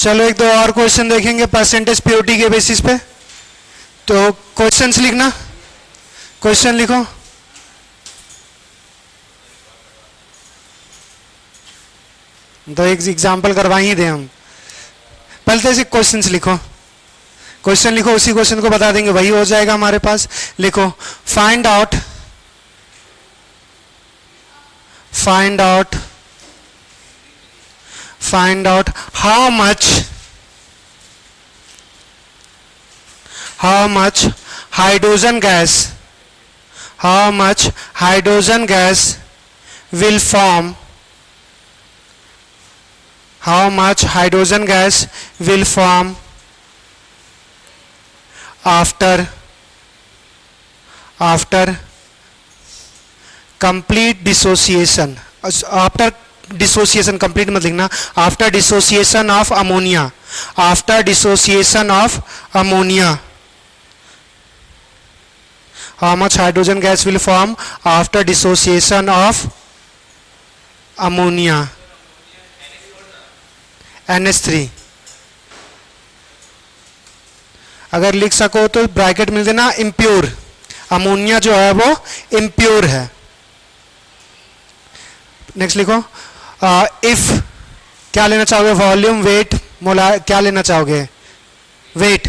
चलो एक दो और क्वेश्चन देखेंगे परसेंटेज प्योरिटी के बेसिस पे। तो क्वेश्चंस लिखना, क्वेश्चन लिखो। तो एक एग्जांपल करवा ही दें हम, पहले से क्वेश्चंस लिखो, क्वेश्चन लिखो, उसी क्वेश्चन को बता देंगे, वही हो जाएगा हमारे पास। लिखो find out how much hydrogen gas will form after complete dissociation, complete मत लिखना, after dissociation of ammonia, how much hydrogen gas will form after dissociation of ammonia, NH3। अगर लिख सको तो ब्रैकेट मिल देना इम्प्योर, अमोनिया जो है वो इम्प्योर है। नेक्स्ट लिखो इफ, क्या लेना चाहोगे, वॉल्यूम, वेट, मोलार, क्या लेना चाहोगे, weight.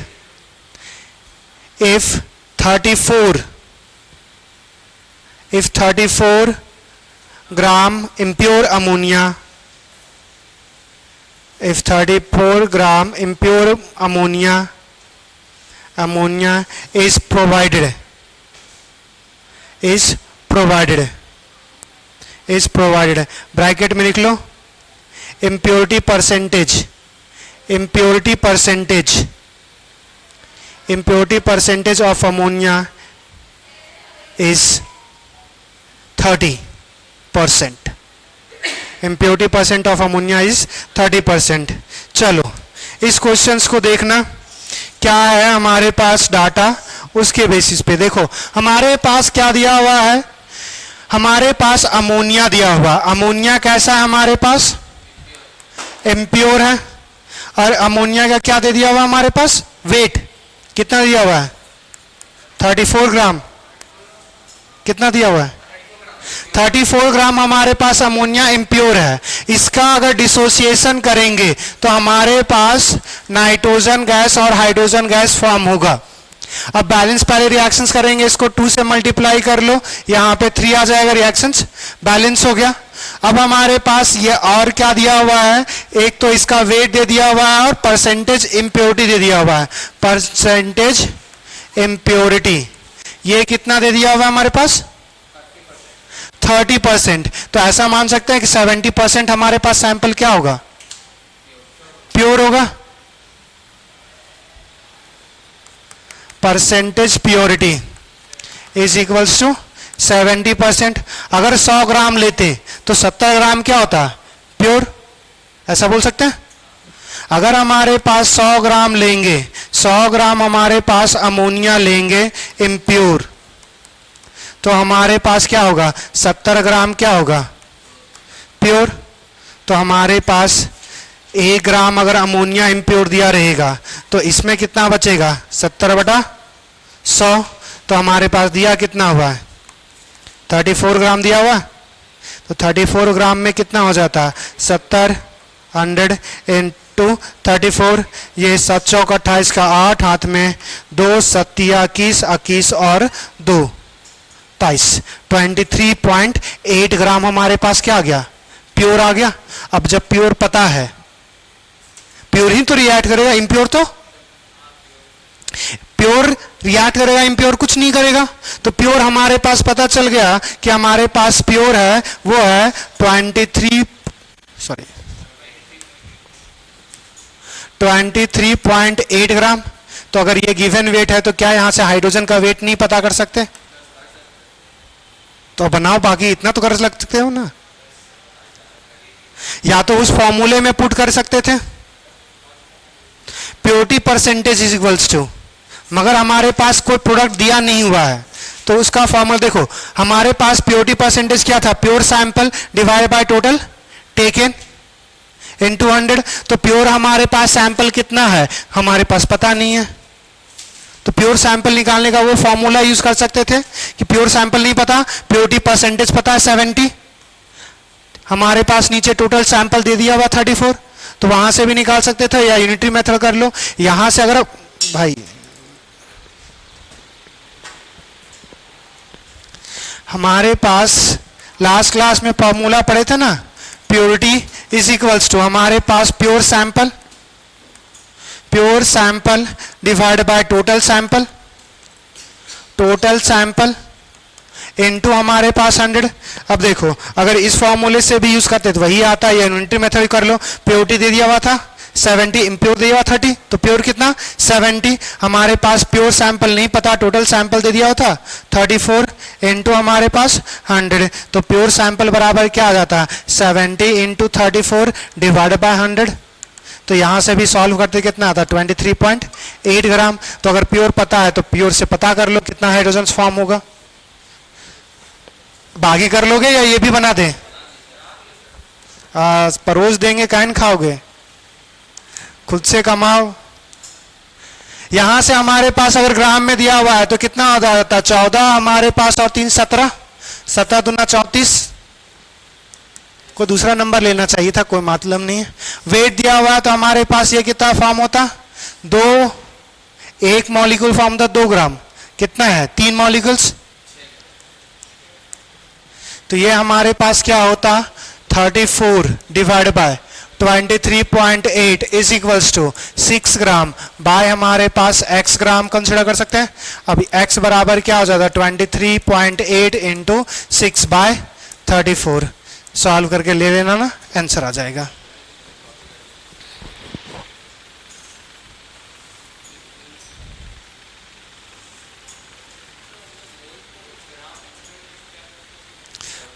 If 34 gram impure ammonia, if 34 gram impure ammonia is provided, bracket में लिख लो impurity percentage of ammonia is 30%, impurity percent of ammonia is 30%। चलो इस क्वेश्चंस को देखना क्या है हमारे पास डाटा, उसके बेसिस पे देखो हमारे पास क्या दिया हुआ है, हमारे पास अमोनिया दिया हुआ। अमोनिया कैसा है हमारे पास, इम्प्योर है। और अमोनिया का क्या दे दिया हुआ हमारे पास, वेट कितना दिया हुआ है, 34 ग्राम। कितना दिया हुआ है, 34 ग्राम हमारे पास अमोनिया इम्प्योर है। इसका अगर डिसोसिएशन करेंगे तो हमारे पास नाइट्रोजन गैस और हाइड्रोजन गैस फॉर्म होगा। अब बैलेंस पहले रिएक्शंस करेंगे, इसको 2 से मल्टीप्लाई कर लो, यहाँ पे 3 आ जाएगा, रिएक्शंस बैलेंस हो गया। अब हमारे पास ये और क्या दिया हुआ है, एक तो इसका वेट दे दिया हुआ है और परसेंटेज इम्प्योरिटी दे दिया हुआ है। परसेंटेज इम्प्योरिटी ये कितना दे दिया हुआ है हमारे पास, 30%। तो ऐसा मान सकते हैं कि 70% हमारे पास सैंपल क्या होगा, प्योर होगा। Percentage purity is equals to 70%। अगर 100 ग्राम लेते तो 70 ग्राम क्या होता, प्योर, ऐसा बोल सकते हैं। अगर हमारे पास 100 ग्राम लेंगे, 100 ग्राम हमारे पास अमोनिया लेंगे इम्प्योर, तो हमारे पास क्या होगा, 70 ग्राम क्या होगा, प्योर। तो हमारे पास 1 ग्राम अगर अमोनिया इम्प्योर दिया रहेगा तो इसमें कितना बचेगा, 70/100। तो हमारे पास दिया कितना हुआ है, 34 ग्राम दिया हुआ। तो 34 ग्राम में कितना हो जाता, 70 100 इंटू 34, ये 7 चौक 28 का 8, हाथ में 2 सत्तिया 21 और 2 23, 23.8 ग्राम हमारे पास क्या आ गया, प्योर आ गया। अब जब प्योर पता है, प्योर ही तो रिएक्ट करेगा, इम्प्योर तो प्योर रिएक्ट करेगा, इम्प्योर कुछ नहीं करेगा। तो प्योर हमारे पास पता चल गया कि हमारे पास प्योर है, वो है 23.8 ग्राम। तो अगर ये गिवन वेट है तो क्या यहां से हाइड्रोजन का वेट नहीं पता कर सकते, तो बनाओ, बाकी इतना तो कर सकते हो ना, या तो उस फॉर्मूले में पुट कर सकते थे, purity percentage is equals to, मगर हमारे पास कोई प्रोडक्ट दिया नहीं हुआ है तो उसका फॉर्मूला देखो, हमारे पास प्योरिटी परसेंटेज क्या था, pure sample divide by total taken into 100, तो प्योर हमारे पास सैंपल कितना है हमारे पास पता नहीं है, तो प्योर सैंपल निकालने का वो फॉर्मूला यूज कर सकते थे कि प्योर सैंपल नहीं पता, प्योरिटी परसेंटेज पता है 70, हमारे पास नीचे टोटल सैंपल दे दिया हुआ 34, तो वहां से भी निकाल सकते थे, या यूनिटरी मेथड कर लो। यहां से अगर भाई हमारे पास लास्ट क्लास में फॉर्मूला पढ़े थे ना, प्योरिटी इज इक्वल्स टू हमारे पास pure sample divide by total sample into हमारे पास 100। अब देखो अगर इस फॉर्मूले से भी यूज करते तो वही आता है, या यूनिटरी मेथड कर लो। प्योरिटी दे दिया हुआ था 70, इम्प्योर दे दिया हुआ 30, तो प्योर कितना 70, हमारे पास प्योर सैंपल नहीं पता, टोटल सैंपल दे दिया हुआ था 34 इनटू हमारे पास 100, तो प्योर सैंपल बराबर क्या आ जाता है 70 इंटू 34 डिवाइड बाय 100। तो यहां से भी सॉल्व करते कितना आता है 23.8 ग्राम। तो अगर प्योर पता है तो प्योर से पता कर लो कितना हाइड्रोजन फॉर्म होगा। बागी कर लोगे या ये भी बना दें? परोस देंगे, काइन खाओगे, खुद से कमाओ। यहां से हमारे पास अगर ग्राम में दिया हुआ है तो कितना हो जाता है 14, हमारे पास और 3 17, 17 दूना 34, कोई दूसरा नंबर लेना चाहिए था, कोई मतलब नहीं है। वेट दिया हुआ है तो हमारे पास ये कितना फॉर्म होता 2, एक मॉलिक्यूल फॉर्म होता 2 ग्राम, कितना है 3 मॉलिक्यूल्स, तो ये हमारे पास क्या होता 34 divide by 23.8 is equals to 6 gram by हमारे पास x ग्राम कंसिडर कर सकते हैं। अभी x बराबर क्या हो जाता है 23.8 इंटू 6 बाय 34, सॉल्व करके ले लेना ना, आंसर आ जाएगा।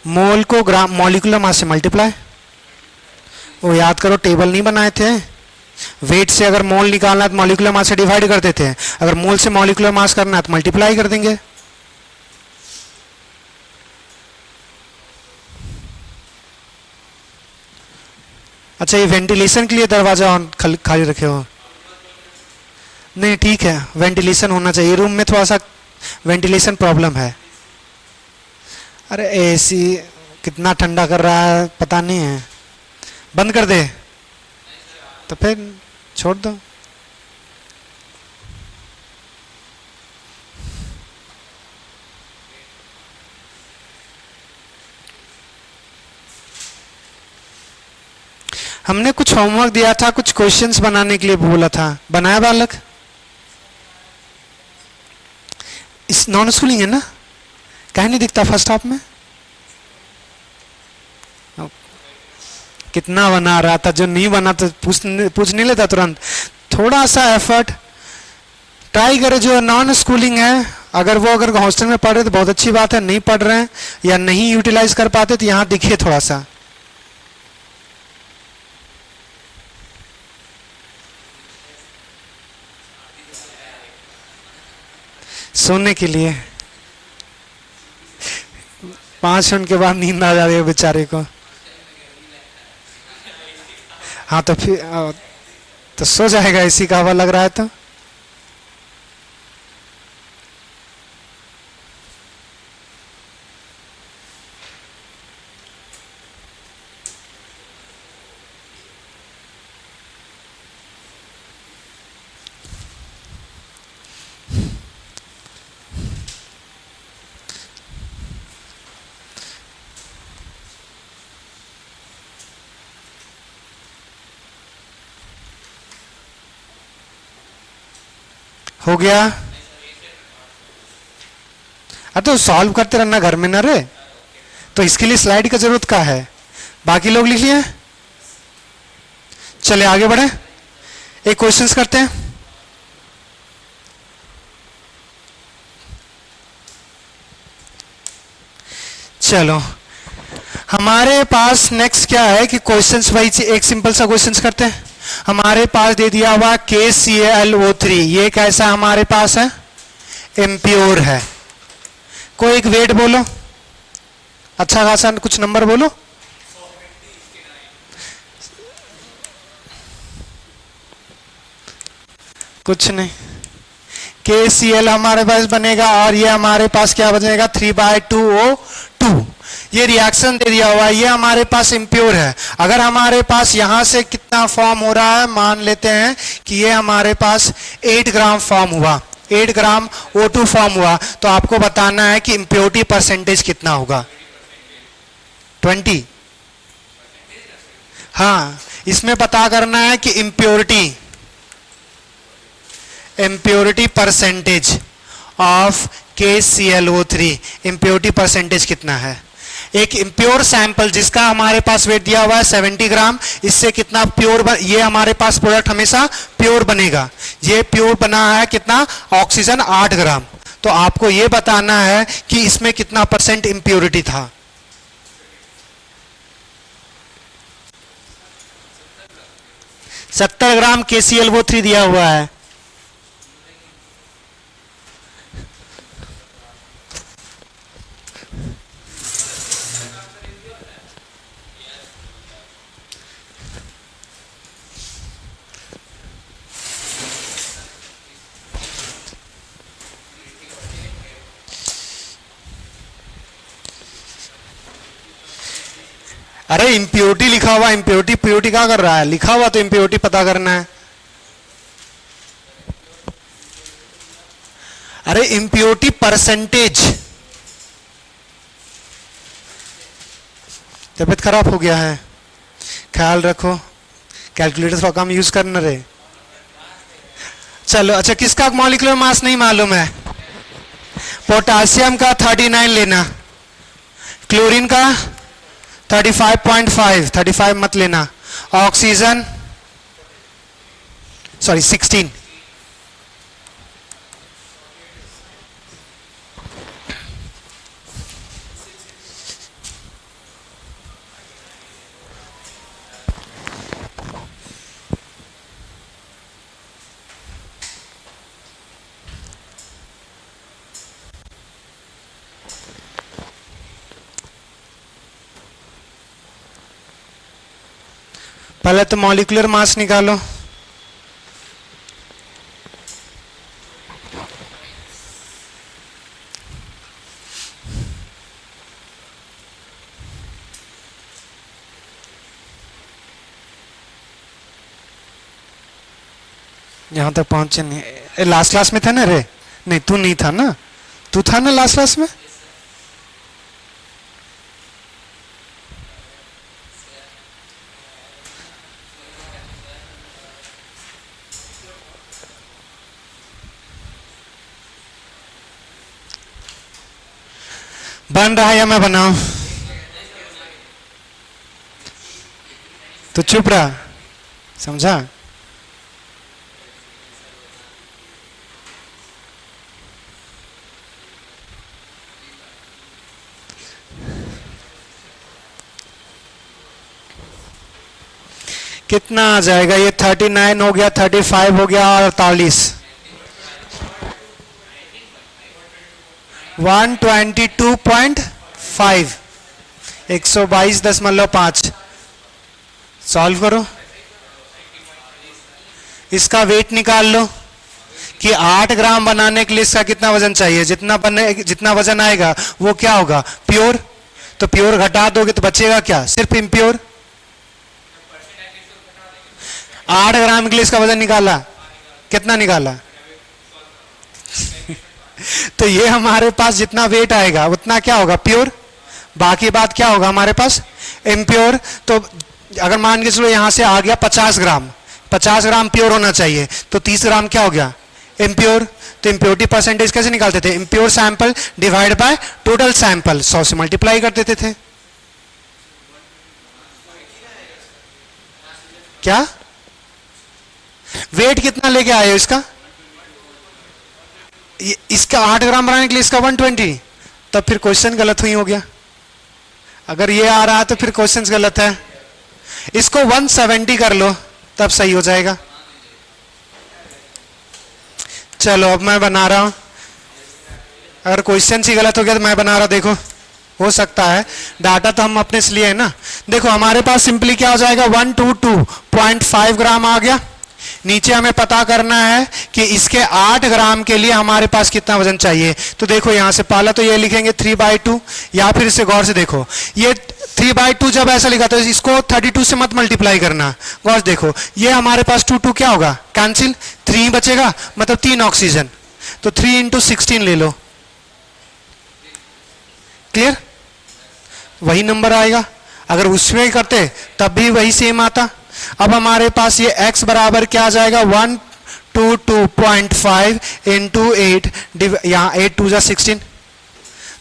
मोल को ग्राम मॉलिक्यूलर मास से मल्टीप्लाई, वो याद करो टेबल नहीं बनाए थे, वेट से अगर मोल निकालना है तो मॉलिक्यूलर मास से डिवाइड कर देते हैं, अगर मोल से मॉलिक्यूलर मास करना है तो मल्टीप्लाई कर देंगे। अच्छा ये वेंटिलेशन के लिए दरवाजा ऑन खाली रखे हो? नहीं ठीक है, वेंटिलेशन होना चाहिए, रूम में थोड़ा सा वेंटिलेशन प्रॉब्लम है। अरे एसी कितना ठंडा कर रहा है पता नहीं है, बंद कर दे तो फिर छोड़ दो। हमने कुछ होमवर्क दिया था, कुछ क्वेश्चंस बनाने के लिए बोला था, बनाया बालक? इस नॉन स्कूलिंग है ना, कहीं नहीं दिखता फर्स्ट हाफ में? कितना बना रहा था, जो नहीं बना तो पूछ नहीं लेता तुरंत। थोड़ा सा एफर्ट ट्राई करे। जो नॉन स्कूलिंग है अगर हॉस्टल में पढ़ रहे तो बहुत अच्छी बात है, नहीं पढ़ रहे हैं या नहीं यूटिलाइज कर पाते तो यहाँ दिखे थोड़ा सा। सोने के लिए 5 मिनट के बाद नींद आ जा रही है बेचारे को। हाँ तो फिर तो सो जाएगा, इसी का हवा लग रहा है तो। हो गया? तो सॉल्व करते रहना घर में ना रे, तो इसके लिए स्लाइड का जरूरत क्या है? बाकी लोग लिख लिए? चले आगे बढ़े, एक क्वेश्चंस करते हैं। चलो हमारे पास नेक्स्ट क्या है कि क्वेश्चंस वाइज एक सिंपल सा क्वेश्चंस करते हैं। हमारे पास दे दिया हुआ KClO3, ये कैसा हमारे पास है? इम्प्योर है। कोई एक वेट बोलो, अच्छा खासा कुछ नंबर बोलो। कुछ नहीं, KCl हमारे पास बनेगा और ये हमारे पास क्या बनेगा 3/2O2। ये रिएक्शन दे दिया हुआ है, ये हमारे पास इम्प्योर है। अगर हमारे पास यहां से कितना फॉर्म हो रहा है, मान लेते हैं कि ये हमारे पास 8 ग्राम फॉर्म हुआ, 8 ग्राम O2 फॉर्म हुआ, तो आपको बताना है कि इम्प्योरिटी परसेंटेज कितना होगा। 20। हाँ, इसमें पता करना है कि impurity percentage of KClO3, impurity percentage कितना है। एक इम्प्योर सैंपल जिसका हमारे पास वेट दिया हुआ है 70 ग्राम, इससे कितना प्योर ये हमारे पास प्रोडक्ट हमेशा प्योर बनेगा। ये प्योर बना है कितना, ऑक्सीजन 8 ग्राम। तो आपको ये बताना है कि इसमें कितना परसेंट इम्प्योरिटी था। सत्तर ग्राम KClO3 दिया हुआ है। अरे इम्प्योरिटी लिखा हुआ, इम्प्योरिटी प्योरिटी क्या कर रहा है, लिखा हुआ तो इम्प्योरिटी पता करना है। अरे इम्प्योरिटी परसेंटेज। तबीयत खराब हो गया है, ख्याल रखो, कैलकुलेटर थोड़ा कम यूज करना रे। चलो अच्छा, किसका मॉलिक्यूलर मास नहीं मालूम है। पोटासियम का 39 लेना, क्लोरीन का 35.5, 35 मत लेना, ऑक्सीजन 16। पहले तो मॉलिक्यूलर मास निकालो। यहां तक पहुंचे नहीं, लास्ट क्लास में था ना रे। नहीं तू नहीं था ना, तू था ना लास्ट क्लास में। बन रहा है या मैं बनाऊं? तो चुप रहा, समझा। कितना आ जाएगा ये, 39 हो गया, 35 हो गया और 48, 122.5, 122.5। सॉल्व करो, इसका वेट निकाल लो कि 8 ग्राम बनाने के लिए इसका कितना वजन चाहिए। जितना वजन आएगा वो क्या होगा, प्योर। तो प्योर घटा दोगे तो बचेगा क्या, सिर्फ इम्प्योर। 8 ग्राम के लिए इसका वजन निकाला, कितना निकाला तो ये हमारे पास जितना वेट आएगा उतना क्या होगा, प्योर। बाकी बात क्या होगा हमारे पास, इम्प्योर। तो अगर मान के चलो यहां से आ गया 50 ग्राम, 50 ग्राम प्योर होना चाहिए, तो 30 ग्राम क्या हो गया, इम्प्योर। तो इम्प्योरिटी परसेंटेज कैसे निकालते थे, impure sample divide by total sample, 100 से मल्टीप्लाई कर देते थे। क्या वेट कितना लेके आए हो इसका, इसका 8 ग्राम बनाने के लिए इसका 120, तब फिर क्वेश्चन गलत हुई हो गया। अगर ये आ रहा है तो फिर क्वेश्चन गलत है। इसको 170 कर लो तब सही हो जाएगा। चलो अब मैं बना रहा हूं, अगर क्वेश्चन ही गलत हो गया तो मैं बना रहा, देखो हो सकता है, डाटा तो हम अपने से लिए है ना। देखो हमारे पास सिंपली क्या हो जाएगा, 122.5 ग्राम आ गया, नीचे हमें पता करना है कि इसके 8 ग्राम के लिए हमारे पास कितना वजन चाहिए। तो देखो यहां से पहला तो ये लिखेंगे 3/2, या फिर इसे गौर से देखो, ये 3/2 जब ऐसा लिखा तो इसको 32 से मत मल्टीप्लाई करना, गौर से देखो, ये हमारे पास 2 क्या होगा, कैंसिल, 3 बचेगा, मतलब 3 ऑक्सीजन, तो 3 × 16 ले लो, क्लियर, वही नंबर आएगा। अगर उसमें करते तब भी वही सेम आता। अब हमारे पास ये x बराबर क्या आ जाएगा, 122.5 × 8, यहाँ 8 2 16,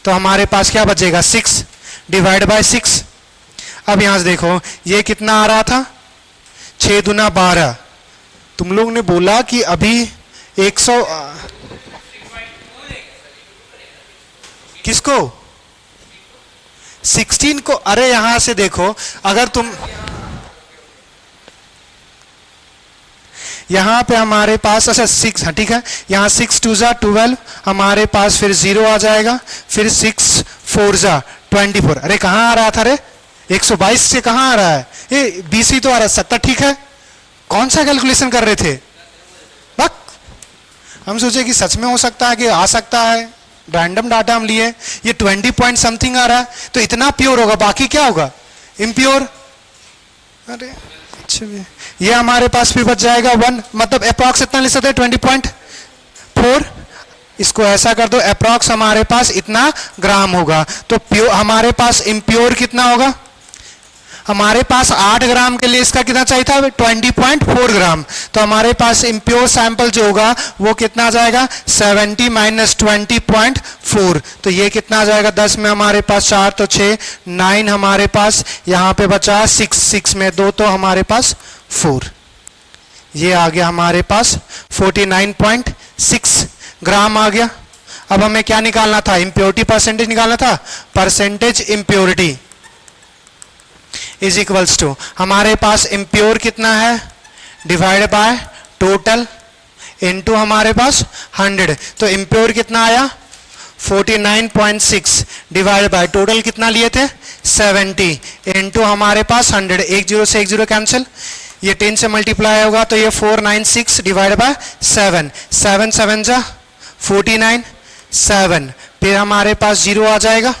तो हमारे पास क्या बचेगा 6 डिवाइड बाय 6। अब यहां से देखो ये कितना आ रहा था, 6 दूना 12। तुम लोग ने बोला कि अभी 100 किसको 16 को, अरे यहां से देखो, अगर तुम यहां पे हमारे पास, अच्छा 6, हाँ ठीक है, यहां 6 2 12, हमारे पास फिर 0 आ जाएगा, फिर 6 4 24। अरे कहां आ रहा था रे, 122 से कहां आ रहा है, ये 20 ही तो आ रहा है, 70 ठीक है, कौन सा कैलकुलेशन कर रहे थे, बक हम सोचे कि सच में हो सकता है कि आ सकता है, रैंडम डाटा हम लिए, ये 20 पॉइंट समथिंग आ रहा है, तो इतना प्योर होगा, बाकी क्या होगा इम्प्योर। अरे अच्छा, ये हमारे पास फिर बच जाएगा 1, मतलब अप्रॉक्स इतना ले सकते हैं 20.4, इसको ऐसा कर दो, अप्रॉक्स हमारे पास इतना ग्राम होगा। तो प्योर हमारे पास इम्प्योर कितना होगा, हमारे पास 8 ग्राम के लिए इसका कितना चाहिए था 20.4 ग्राम, तो हमारे पास इम्प्योर सैंपल जो होगा वो कितना आ जाएगा 70 - 20.4, तो ये कितना आ जाएगा, 10 में हमारे पास 4 तो 6, 9 हमारे पास, यहाँ पे बचा 6, 6 में 2 तो हमारे पास 4, ये आ गया हमारे पास 49.6 ग्राम आ गया। अब हमें क्या निकालना था, इम्प्योरिटी परसेंटेज निकालना था, percentage impurity is equals to, हमारे पास इम्प्योर कितना है डिवाइड बाय टोटल इनटू हमारे पास 100, तो इम्प्योर कितना आया 49.6 डिवाइड बाय टोटल कितना लिए थे 70 इनटू हमारे पास 100, 1 0 से 1 0 कैंसिल, ये 10 से मल्टीप्लाई होगा तो ये 496 डिवाइड बाय 7, 7 7 जा 49, 7, फिर हमारे पास 0 आ जाएगा,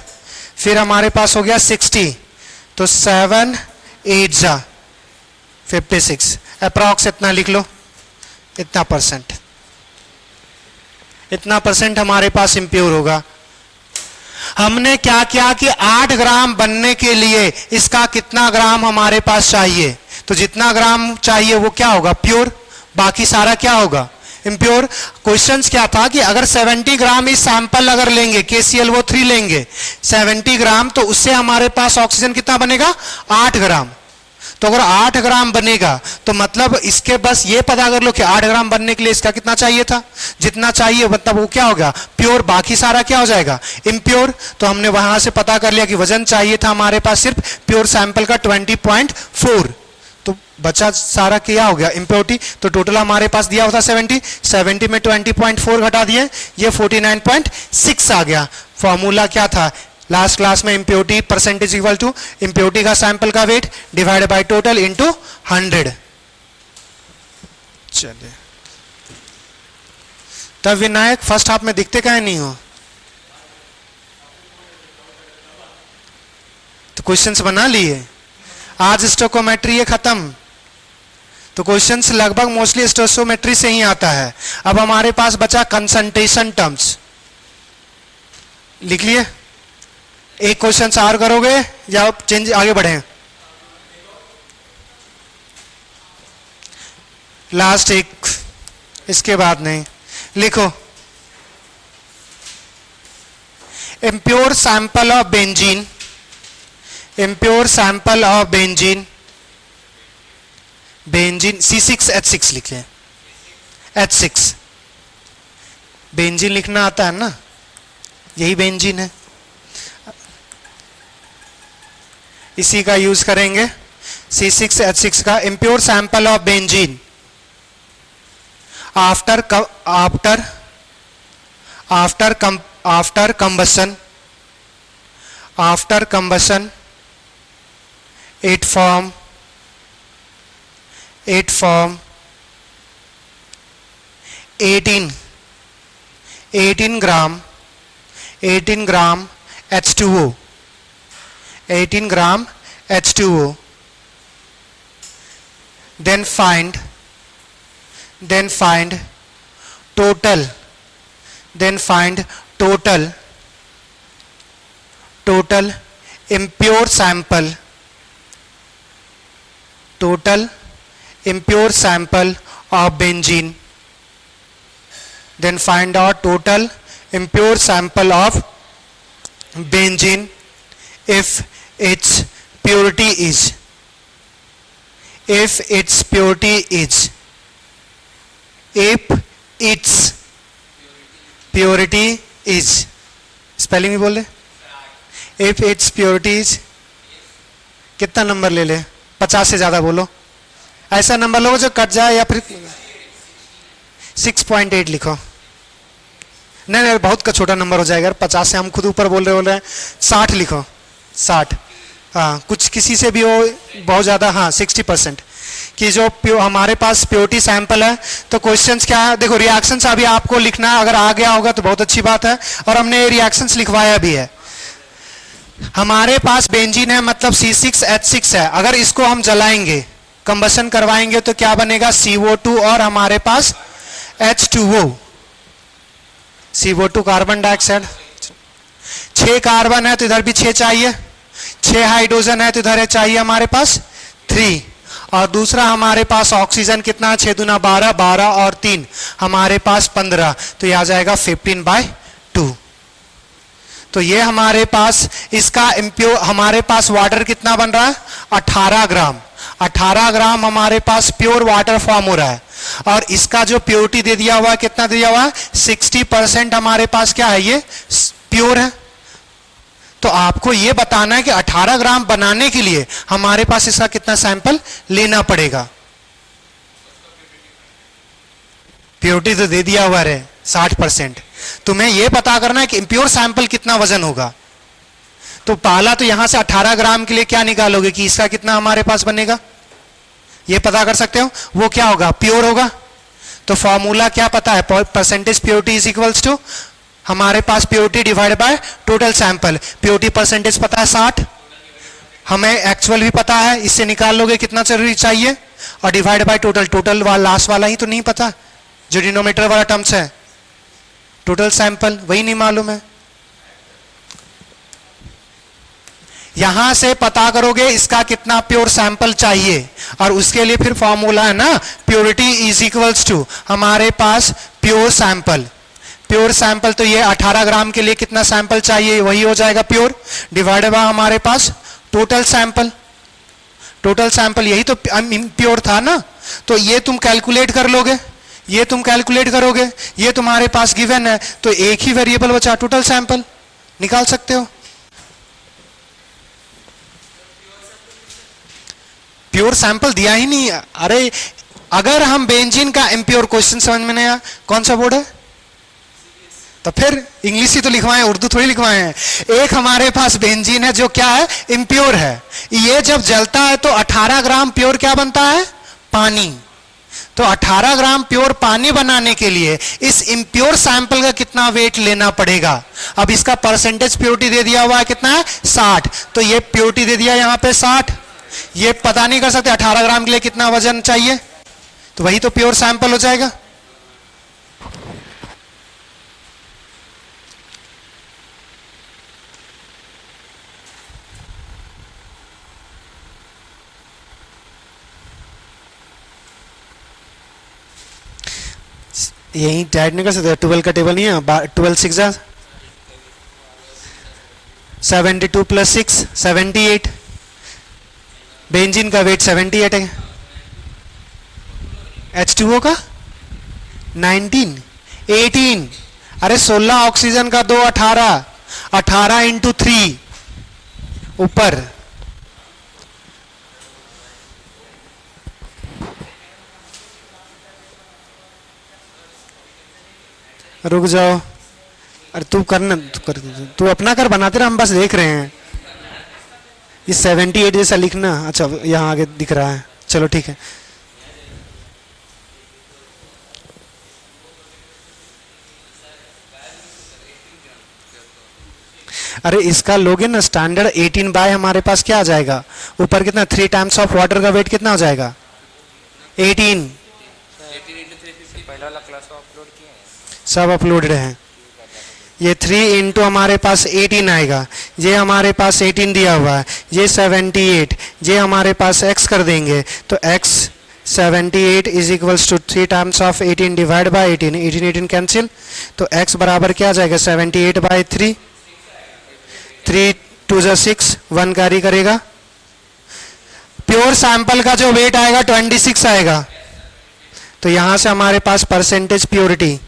फिर हमारे पास हो गया 60, तो 7 8 जा 56, अप्रॉक्स इतना लिख लो, इतना परसेंट, इतना परसेंट हमारे पास इम्प्योर होगा। हमने क्या किया कि 8 ग्राम बनने के लिए इसका कितना ग्राम हमारे पास चाहिए, तो जितना ग्राम चाहिए वो क्या होगा प्योर, बाकी सारा क्या होगा इम्प्योर। क्वेश्चंस क्या था कि अगर 70 ग्राम इस सैंपल अगर लेंगे KClO3 लेंगे 70 ग्राम, तो उससे हमारे पास ऑक्सीजन कितना बनेगा 8 ग्राम, तो अगर 8 ग्राम बनेगा तो मतलब इसके बस ये पता कर लो कि 8 ग्राम बनने के लिए इसका कितना चाहिए था, जितना चाहिए, मतलब वो क्या होगा प्योर, बाकी सारा क्या हो जाएगा इम्प्योर। तो हमने वहां से पता कर लिया कि वजन चाहिए था हमारे पास सिर्फ प्योर सैंपल का 20.4, तो बचा सारा क्या हो गया इम्प्योरिटी, तो टोटल हमारे पास दिया होता 70, 70 में 20.4 घटा दिए, ये 49.6 आ गया। फॉर्मूला क्या था लास्ट क्लास में, impurity percentage equal to impurity का सैंपल का weight divide by total into 100। चलिए तब विनायक फर्स्ट हाफ में दिखते काहे नहीं हो, तो क्वेश्चंस बना लिए, आज स्टोकोमेट्री ये खत्म, तो क्वेश्चंस लगभग मोस्टली स्टोकोमेट्री से ही आता है। अब हमारे पास बचा कंसंट्रेशन टर्म्स, लिख लिए, एक क्वेश्चन और करोगे या चेंज आगे बढ़े, लास्ट एक, इसके बाद नहीं, लिखो impure sample of benzene, impure sample of benzene, benzene C6H6 लिखे, H6 बेंजीन लिखना आता है ना, यही बेंजीन है, इसी का यूज करेंगे C6H6 का। impure sample of benzene after combustion it form 18 gram H2O, 18 gram H2O. Then find total impure sample of benzene. Then find out total impure sample of benzene if its purity is spelling भी बोल रहे, if its purity is, कितना number ले ले, 50 से ज्यादा बोलो, ऐसा नंबर लो जो कट जाए, या फिर 6.8 लिखो। नहीं बहुत का छोटा नंबर हो जाएगा, 50 से हम खुद ऊपर बोल रहे हैं, 60 लिखो, 60। हाँ कुछ किसी से भी हो बहुत ज़्यादा, हाँ 60% कि जो हमारे पास प्योरिटी सैंपल है। तो क्वेश्चंस क्या है, देखो रिएक्शंस अभी आपको लिखना है, अगर आ गया होगा तो बहुत अच्छी बात है, और हमने रिएक्शंस लिखवाया भी है। हमारे पास बेंजीन है मतलब C6H6 है, अगर इसको हम जलाएंगे, कंबशन करवाएंगे तो क्या बनेगा, CO2 और हमारे पास H2O, CO2 carbon dioxide. 6 carbon है तो इधर भी 6 चाहिए, 6 हाइड्रोजन है तो इधर चाहिए हमारे पास 3, और दूसरा हमारे पास ऑक्सीजन कितना, 6 दूना 12, 12 और 3 हमारे पास 15, तो यह आ जाएगा 15/2। तो ये हमारे पास इसका इम्प्योर, हमारे पास वाटर कितना बन रहा है, 18 ग्राम, 18 ग्राम हमारे पास प्योर वाटर फॉर्म हो रहा है, और इसका जो प्योरिटी दे दिया हुआ है, कितना दिया हुआ है, 60% हमारे पास क्या है, ये प्योर है। तो आपको ये बताना है कि 18 ग्राम बनाने के लिए हमारे पास इसका कितना सैंपल लेना पड़ेगा। प्योरिटी तो दे दिया हुआ है 60%, तुम्हें यह पता करना है कि इम्प्योर सैंपल कितना वजन होगा। तो पहला तो यहां से 18 ग्राम के लिए क्या निकालोगे कि इसका कितना हमारे पास बनेगा, ये पता कर सकते हो, वो क्या होगा, प्योर होगा। तो फॉर्मूला क्या पता है, percentage purity is equals to हमारे पास purity divide by total sample. Purity percentage पता है 60, हमें एक्चुअल भी पता है, इससे निकाल लोगे कितना जरूरी चाहिए, और डिवाइड बाय टोटल वाला लास्ट वाला ही तो नहीं पता, जो डिनोमिनेटर वाला टर्म्स है, टोटल सैंपल वही नहीं मालूम है। यहां से पता करोगे इसका कितना प्योर सैंपल चाहिए, और उसके लिए फिर फॉर्मूला है ना, प्योरिटी इज इक्वल्स टू हमारे पास प्योर सैंपल। प्योर सैंपल तो ये 18 ग्राम के लिए कितना सैंपल चाहिए, वही हो जाएगा प्योर, डिवाइड बाय हमारे पास टोटल सैंपल। टोटल सैंपल यही तो इम्प्योर था ना, तो ये तुम कैलकुलेट कर लोगे, ये तुम कैलकुलेट करोगे, ये तुम्हारे पास गिवन है, तो एक ही वेरिएबल बचा, टोटल सैंपल निकाल सकते हो। प्योर सैंपल दिया ही नहीं। अरे अगर हम बेंजीन का इम्प्योर, क्वेश्चन समझ में नहीं आया, कौन सा बोर्ड है, तो फिर इंग्लिश ही तो लिखवाए, उर्दू थोड़ी लिखवाए हैं। एक हमारे पास बेंजीन है जो क्या है, इम्प्योर है, ये जब जलता है तो 18 ग्राम प्योर क्या बनता है, पानी। तो 18 ग्राम प्योर पानी बनाने के लिए इस इम्प्योर सैंपल का कितना वेट लेना पड़ेगा। अब इसका परसेंटेज प्योरिटी दे दिया हुआ है कितना है, 60, तो ये प्योरिटी दे दिया यहां पे 60, ये पता नहीं कर सकते 18 ग्राम के लिए कितना वजन चाहिए, तो वही तो प्योर सैंपल हो जाएगा। यही टाइट नहीं कर सकते, 12 का टेबल नहीं है, 12 6 72 प्लस 6 78, बेंजीन का वेट 78 है, H2O का 19 18, अरे 16 ऑक्सीजन का 2 18, 18 इंटू 3 ऊपर, रुक जाओ, अरे तू करना, तू अपना कर, बनाते रहा, हम बस देख रहे हैं। ये 78 जैसा लिखना, अच्छा यहाँ आगे दिख रहा है, चलो ठीक है। अरे इसका लोगे ना स्टैंडर्ड 18 बाय हमारे पास क्या आ जाएगा, ऊपर कितना 3 टाइम्स ऑफ वाटर का वेट कितना हो जाएगा 18। पहला वाला क्लास अपलोड किए हैं, सब अपलोडेड हैं। ये 3 इंटू हमारे पास 18 आएगा, ये हमारे पास 18 दिया हुआ है, ये 78, ये हमारे पास x कर देंगे तो x 78 is equals to 3 times of 18 divide by 18, 18 18 cancel, तो x बराबर क्या आ जाएगा 78 बाई 3, 3 2 जा 6, 1 कैरी करेगा। प्योर सैंपल का जो वेट आएगा 26 आएगा, तो यहां से हमारे पास percentage purity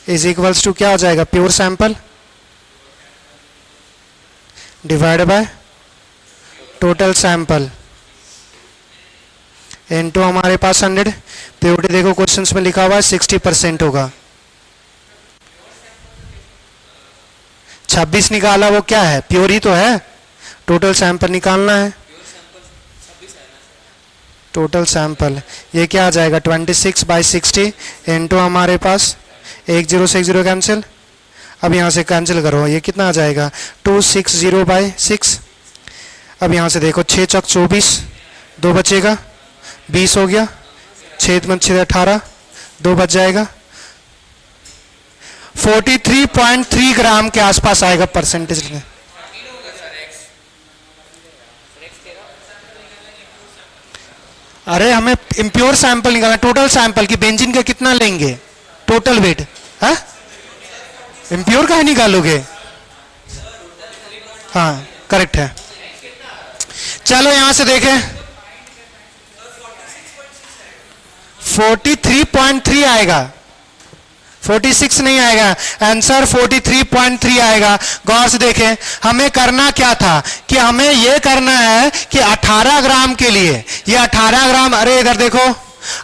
is equals to क्या हो जाएगा, pure sample divide by total sample into हमारे पास 100। प्योरिटी देखो क्वेश्चंस में लिखा हुआ है 60% होगा। 26 निकाला वो क्या है, प्योर ही तो है, टोटल सैंपल निकालना है। टोटल सैंपल ये क्या आ जाएगा 26 बाई 60 इनटू हमारे पास 10 से 10 कैंसिल, अब यहाँ से कैंसिल करो, ये कितना आ जाएगा 260 बाई 6। अब यहाँ से देखो 6 चौक 24, 2 बचेगा 20 हो गया, 6 में 6 18, 2 बच जाएगा, 43.3 ग्राम के आसपास आएगा परसेंटेज में। अरे हमें इम्प्योर सैंपल निकालना, टोटल सैंपल की बेंजीन का कितना लेंगे टोटल वेट, हाँ इम्प्योर का ही निकालोगे, हाँ करेक्ट है। चलो यहां से देखें 43.3 आएगा, 46 नहीं आएगा, आंसर 43.3 आएगा। गौर से देखें, हमें करना क्या था कि हमें यह करना है कि 18 ग्राम के लिए, ये 18 ग्राम, अरे इधर देखो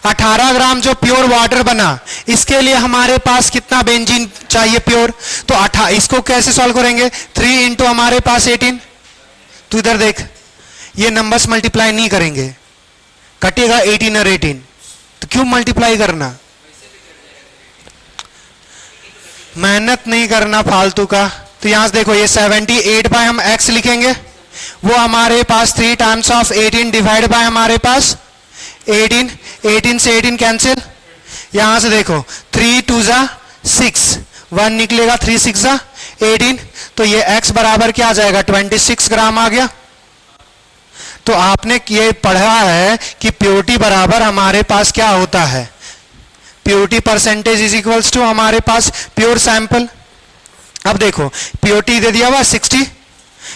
18 ग्राम जो प्योर वाटर बना, इसके लिए हमारे पास कितना बेंजीन चाहिए प्योर, तो इसको कैसे सॉल्व करेंगे, 3 इंटू हमारे पास 18, तो इधर देख ये नंबर्स मल्टीप्लाई नहीं करेंगे, कटेगा 18 और 18, तो क्यों मल्टीप्लाई करना, मेहनत नहीं करना फालतू का। तो यहां से देखो ये 78 बाय हम x लिखेंगे, वो हमारे पास 3 टाइम्स ऑफ 18 डिवाइड बाय हमारे पास 18, 18 से 18 कैंसिल, यहां से देखो 3 2 जा 6, 1 निकलेगा, 3 6 जा 18, तो ये x बराबर क्या आ जाएगा 26 ग्राम आ गया। तो आपने ये पढ़ा है कि प्योरिटी बराबर हमारे पास क्या होता है, purity percentage is equals to हमारे पास प्योर सैंपल। अब देखो प्योरिटी दे दिया हुआ 60,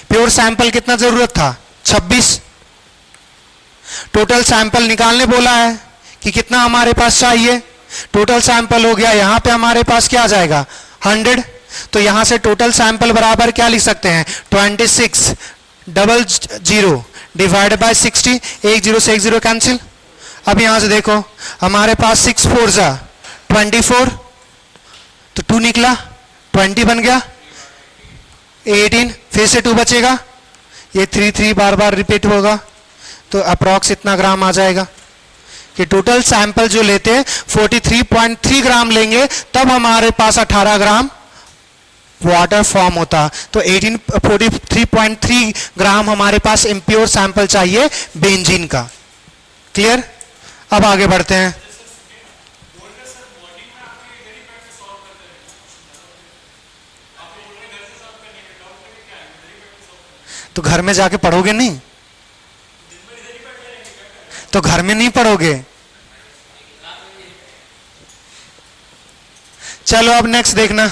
प्योर सैंपल कितना जरूरत था 26, टोटल सैंपल निकालने बोला है कि कितना हमारे पास चाहिए, टोटल सैंपल हो गया यहां पे हमारे पास क्या आ जाएगा 100, तो यहां से टोटल सैंपल बराबर क्या लिख सकते हैं 26 00 डिवाइड बाय 60, 1 0 से 1 0 कैंसिल। अब यहां से देखो हमारे पास 6 4 जा 24, तो 2 निकला 20 बन गया, 18 फिर से 2 बचेगा, ये 3 3 बार बार रिपीट होगा, तो अप्रॉक्स इतना ग्राम आ जाएगा कि टोटल सैंपल जो लेते हैं 43.3 ग्राम लेंगे तब हमारे पास 18 ग्राम वाटर फॉर्म होता, तो 43.3 ग्राम हमारे पास इम्प्योर सैंपल चाहिए बेंजीन का। क्लियर, अब आगे बढ़ते हैं। तो घर में जाके पढ़ोगे नहीं, तो घर में नहीं पढ़ोगे। चलो अब नेक्स्ट देखना,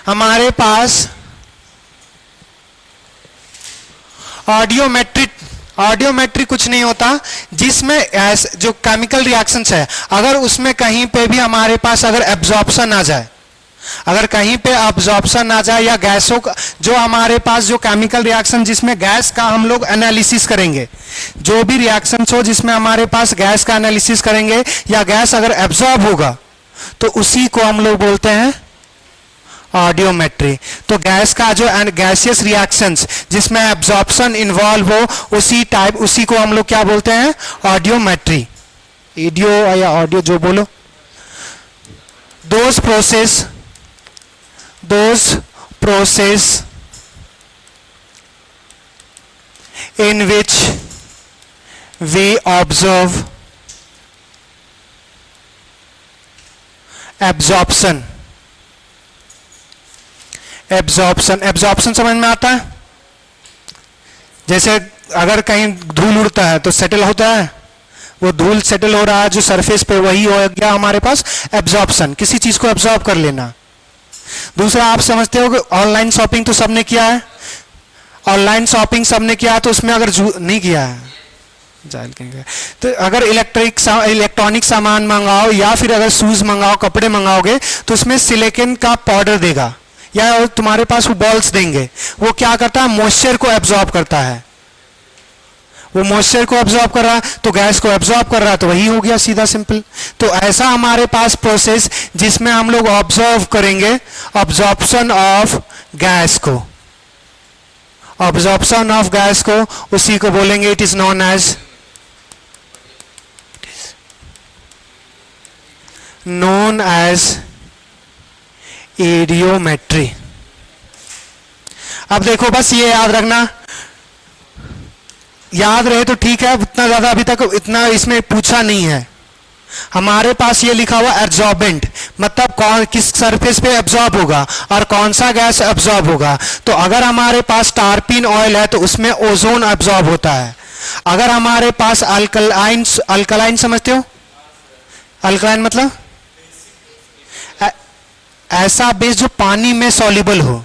हमारे पास ऑडियोमेट्रिक कुछ नहीं होता, जिसमें जो केमिकल रिएक्शंस है अगर उसमें कहीं पे भी हमारे पास अगर एब्जॉर्प्शन आ जाए, अगर कहीं पे एब्जॉर्प्शन आ जाए या गैसों का जो हमारे पास जो केमिकल रिएक्शन जिसमें गैस का हम लोग एनालिसिस करेंगे, जो भी रिएक्शन हो जिसमें हमारे पास गैस का एनालिसिस करेंगे या गैस अगर एब्जॉर्ब होगा तो उसी को हम लोग बोलते हैं ऑडियोमेट्री। तो गैस का जो गैसियस रिएक्शंस जिसमें एब्जॉर्प्शन इन्वॉल्व हो उसी को हम लोग क्या बोलते हैं ऑडियोमेट्री, ईडियो या ऑडियो जो बोलो। Those process in which we observe absorption. Absorption समझ में आता है? जैसे अगर कहीं धूल उड़ता है तो सेटल होता है, वो धूल सेटल हो रहा है जो सरफेस पे, वही हो गया हमारे पास एब्जॉर्प्शन, किसी चीज को एब्जॉर्ब कर लेना। दूसरा आप समझते हो कि ऑनलाइन शॉपिंग तो सबने किया है, ऑनलाइन शॉपिंग सबने किया, तो उसमें अगर नहीं किया है तो अगर इलेक्ट्रॉनिक सामान मंगाओ या फिर अगर शूज मंगाओ, कपड़े मंगाओगे, तो उसमें सिलिकॉन का पाउडर देगा या तुम्हारे पास वो बॉल्स देंगे। वो क्या करता है? मॉइस्चर को एब्जॉर्ब करता है। वो मॉइस्चर को एब्जॉर्ब कर रहा है तो गैस को एब्जॉर्ब कर रहा है, तो वही हो गया, सीधा सिंपल। तो ऐसा हमारे पास प्रोसेस जिसमें हम लोग ऑब्जर्व करेंगे ऑब्जॉर्प्शन ऑफ गैस को, ऑब्जॉर्प्शन ऑफ गैस को, उसी को बोलेंगे इट इज नोन एज एडियोमेट्री। अब देखो, बस ये याद रखना, याद रहे तो ठीक है, उतना ज्यादा अभी तक इतना इसमें पूछा नहीं है। हमारे पास ये लिखा हुआ एब्जॉर्बेंट, मतलब कौन किस सरफेस पे एब्जॉर्ब होगा और कौन सा गैस एब्जॉर्ब होगा। तो अगर हमारे पास टारपीन ऑयल है तो उसमें ओजोन एब्जॉर्ब होता है। अगर हमारे पास अल्कलाइन समझते हो? अल्कलाइन मतलब ऐसा बेस जो पानी में सॉल्युबल हो,